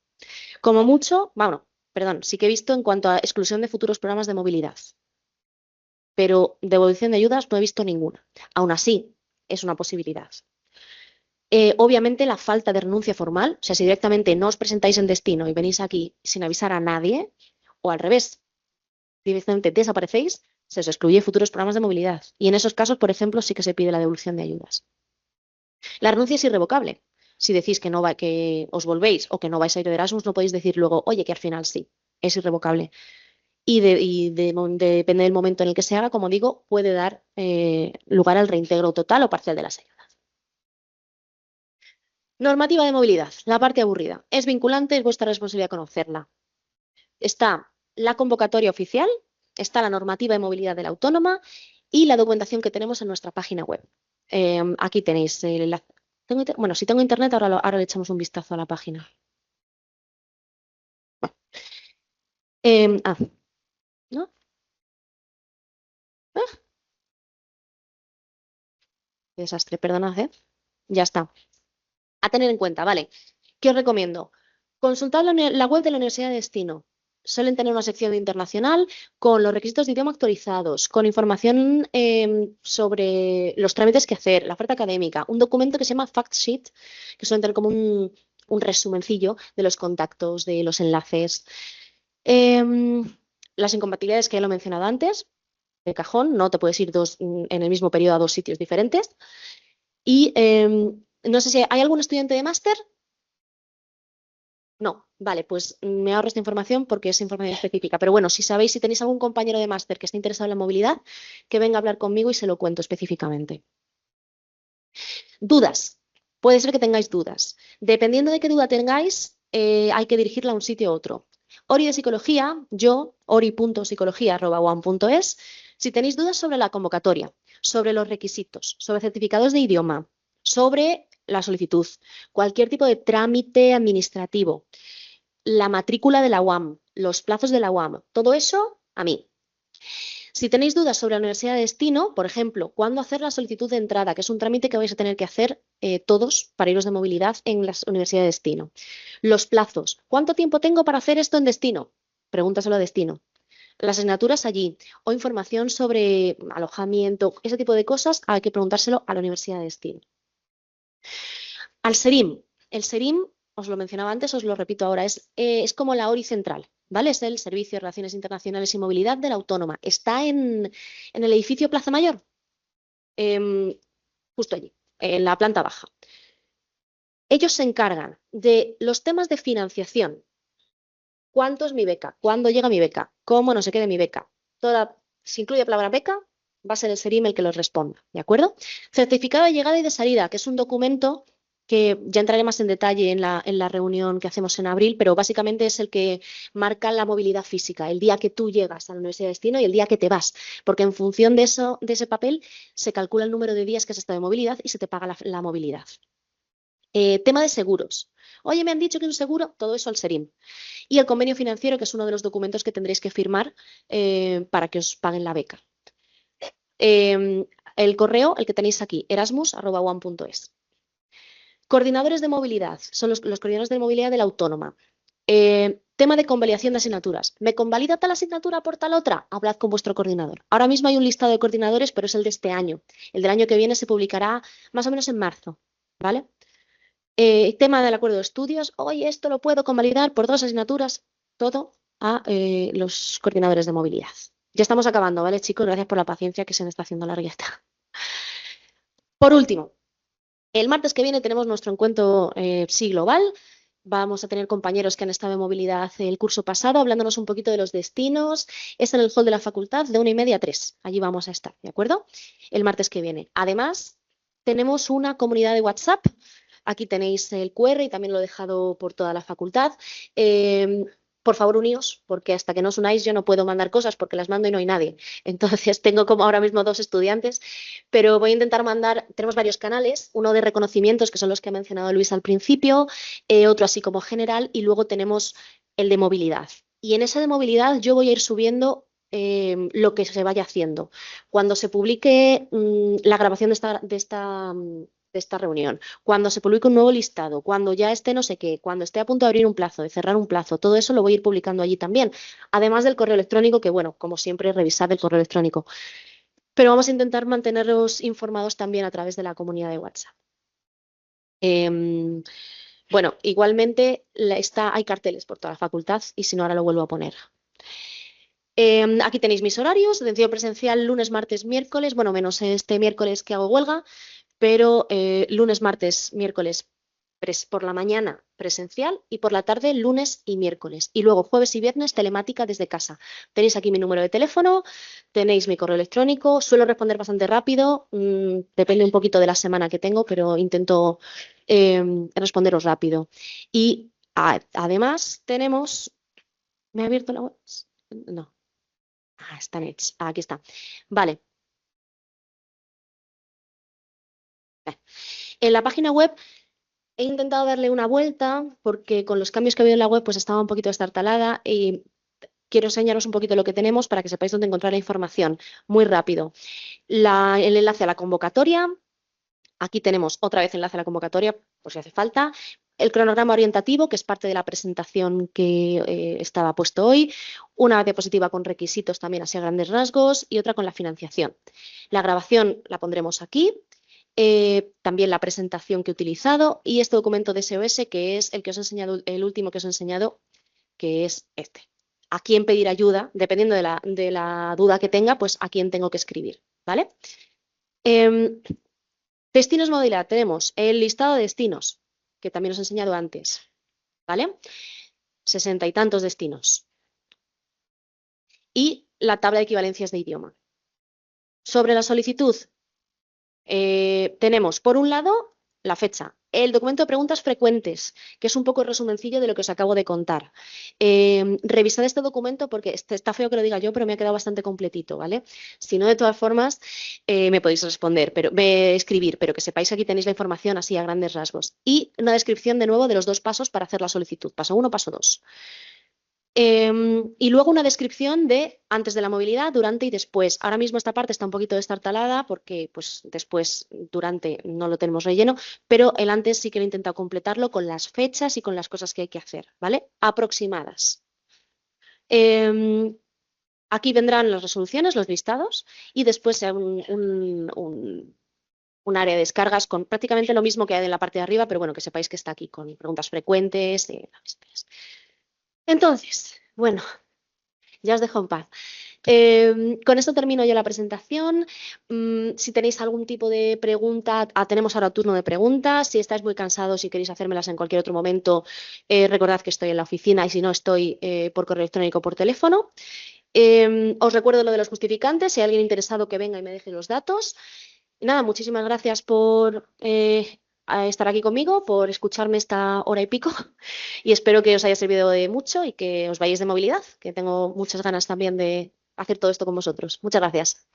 Como mucho, bueno, perdón, sí que he visto en cuanto a exclusión de futuros programas de movilidad, pero devolución de ayudas no he visto ninguna. Aún así, es una posibilidad. Obviamente la falta de renuncia formal, o sea, si directamente no os presentáis en destino y venís aquí sin avisar a nadie, o al revés, directamente desaparecéis, se os excluye futuros programas de movilidad. Y en esos casos, por ejemplo, sí que se pide la devolución de ayudas. La renuncia es irrevocable. Si decís que no va, que os volvéis o que no vais a ir de Erasmus, no podéis decir luego, oye, que al final sí, es irrevocable. Depende del momento en el que se haga, como digo, puede dar lugar al reintegro total o parcial de las ayudas. Normativa de movilidad, la parte aburrida. Es vinculante, es vuestra responsabilidad conocerla. Está la convocatoria oficial, está la normativa de movilidad de la autónoma y la documentación que tenemos en nuestra página web. Aquí tenéis el enlace. Bueno, si tengo internet, ahora le echamos un vistazo a la página. ¿No? Ah, qué desastre, perdonad, ¿eh? Ya está. A tener en cuenta, vale. ¿Qué os recomiendo? Consultad la web de la Universidad de Destino. Suelen tener una sección internacional con los requisitos de idioma actualizados, con información sobre los trámites que hacer, la oferta académica, un documento que se llama Fact Sheet, que suelen tener como un resumencillo de los contactos, de los enlaces. Em, las incompatibilidades que ya lo he mencionado antes, de cajón, no te puedes ir en el mismo periodo a dos sitios diferentes. Y no sé si hay algún estudiante de máster. No, vale, pues me ahorro esta información porque es información específica. Pero bueno, si sabéis, si tenéis algún compañero de máster que esté interesado en la movilidad, que venga a hablar conmigo y se lo cuento específicamente. Dudas. Puede ser que tengáis dudas. Dependiendo de qué duda tengáis, hay que dirigirla a un sitio u otro. Ori de Psicología, yo, ori.psicología@uam.es. Si tenéis dudas sobre la convocatoria, sobre los requisitos, sobre certificados de idioma, sobre la solicitud, cualquier tipo de trámite administrativo, la matrícula de la UAM, los plazos de la UAM, todo eso a mí. Si tenéis dudas sobre la universidad de destino, por ejemplo, cuándo hacer la solicitud de entrada, que es un trámite que vais a tener que hacer todos para iros de movilidad en la universidad de destino. Los plazos. ¿Cuánto tiempo tengo para hacer esto en destino? Pregúntaselo a destino. Las asignaturas allí o información sobre alojamiento, ese tipo de cosas, hay que preguntárselo a la universidad de destino. Al SERIM. El SERIM, os lo mencionaba antes, os lo repito ahora, es como la ORI central, ¿vale? Es el Servicio de Relaciones Internacionales y Movilidad de la Autónoma. Está en el edificio Plaza Mayor, justo allí, en la planta baja. Ellos se encargan de los temas de financiación. ¿Cuánto es mi beca? ¿Cuándo llega mi beca? ¿Cómo no se quede mi beca? Si incluye la palabra beca, va a ser el SERIM el que los responda, ¿de acuerdo? Certificado de llegada y de salida, que es un documento que ya entraré más en detalle en la reunión que hacemos en abril, pero básicamente es el que marca la movilidad física, el día que tú llegas a la universidad de destino y el día que te vas, porque en función de eso, de ese papel, se calcula el número de días que has estado de movilidad y se te paga la movilidad. Tema de seguros. Oye, me han dicho que un seguro, todo eso al SERIM. Y el convenio financiero, que es uno de los documentos que tendréis que firmar para que os paguen la beca. El correo, el que tenéis aquí, erasmus@uam.es. Coordinadores de movilidad, son los coordinadores de movilidad de la autónoma. Tema de convalidación de asignaturas. ¿Me convalida tal asignatura por tal otra? Hablad con vuestro coordinador. Ahora mismo hay un listado de coordinadores, pero es el de este año. El del año que viene se publicará más o menos en marzo, ¿vale? Tema del acuerdo de estudios. Oye, esto lo puedo convalidar por 2 asignaturas. Todo a los coordinadores de movilidad. Ya estamos acabando, ¿vale, chicos? Gracias por la paciencia que se me está haciendo largueta. Por último, el martes que viene tenemos nuestro encuentro PSI Global. Vamos a tener compañeros que han estado en movilidad el curso pasado, hablándonos un poquito de los destinos. Es en el hall de la facultad de 1:30 a 3. Allí vamos a estar, ¿de acuerdo? El martes que viene. Además, tenemos una comunidad de WhatsApp. Aquí tenéis el QR y también lo he dejado por toda la facultad. Por favor, uníos, porque hasta que no os unáis yo no puedo mandar cosas porque las mando y no hay nadie. Entonces tengo como ahora mismo 2 estudiantes, pero voy a intentar mandar, tenemos varios canales, uno de reconocimientos, que son los que ha mencionado Luis al principio, otro así como general, y luego tenemos el de movilidad. Y en ese de movilidad yo voy a ir subiendo lo que se vaya haciendo. Cuando se publique la grabación de esta reunión, cuando se publique un nuevo listado, cuando ya esté no sé qué, cuando esté a punto de abrir un plazo, de cerrar un plazo, todo eso lo voy a ir publicando allí también. Además del correo electrónico, que bueno, como siempre, revisad el correo electrónico. Pero vamos a intentar manteneros informados también a través de la comunidad de WhatsApp. Bueno, igualmente hay carteles por toda la facultad y si no, ahora lo vuelvo a poner. Aquí tenéis mis horarios, atención presencial lunes, martes, miércoles, bueno, menos este miércoles que hago huelga, pero lunes, martes, miércoles por la mañana presencial y por la tarde lunes y miércoles. Y luego jueves y viernes telemática desde casa. Tenéis aquí mi número de teléfono, tenéis mi correo electrónico, suelo responder bastante rápido, depende un poquito de la semana que tengo, pero intento responderos rápido. Y además tenemos... ¿Me ha abierto la web? No. Están hechos. Aquí está. Vale. En la página web he intentado darle una vuelta porque con los cambios que ha habido en la web pues estaba un poquito destartalada y quiero enseñaros un poquito lo que tenemos para que sepáis dónde encontrar la información. Muy rápido. El enlace a la convocatoria. Aquí tenemos otra vez enlace a la convocatoria, por si hace falta. El cronograma orientativo, que es parte de la presentación que estaba puesto hoy. Una diapositiva con requisitos también así a grandes rasgos y otra con la financiación. La grabación la pondremos aquí. También la presentación que he utilizado y este documento de SOS que es el que os he enseñado, el último que os he enseñado, que es este. A quién pedir ayuda, dependiendo de la duda que tenga, pues a quién tengo que escribir, ¿vale? Destinos modalidad, tenemos el listado de destinos, que también os he enseñado antes, ¿vale? 60 y tantos destinos. Y la tabla de equivalencias de idioma. Sobre la solicitud, tenemos, por un lado, la fecha, el documento de preguntas frecuentes, que es un poco el resumencillo de lo que os acabo de contar. Revisad este documento porque está feo que lo diga yo, pero me ha quedado bastante completito, ¿vale? Si no, de todas formas, me podéis escribir, pero que sepáis que aquí tenéis la información así a grandes rasgos. Y una descripción de nuevo de los 2 pasos para hacer la solicitud, paso 1, paso 2. Y luego una descripción de antes de la movilidad, durante y después. Ahora mismo esta parte está un poquito destartalada porque pues, después, durante, no lo tenemos relleno, pero el antes sí que lo he intentado completarlo con las fechas y con las cosas que hay que hacer, ¿vale? Aproximadas. Aquí vendrán las resoluciones, los listados y después un área de descargas con prácticamente lo mismo que hay en la parte de arriba, pero bueno, que sepáis que está aquí con preguntas frecuentes. Entonces, bueno, ya os dejo en paz. Con esto termino yo la presentación. Si tenéis algún tipo de pregunta, tenemos ahora turno de preguntas. Si estáis muy cansados y queréis hacérmelas en cualquier otro momento, recordad que estoy en la oficina y si no, estoy por correo electrónico o por teléfono. Os recuerdo lo de los justificantes, si hay alguien interesado que venga y me deje los datos. Y nada, muchísimas gracias por estar aquí conmigo, por escucharme esta hora y pico y espero que os haya servido de mucho y que os vayáis de movilidad, que tengo muchas ganas también de hacer todo esto con vosotros. Muchas gracias.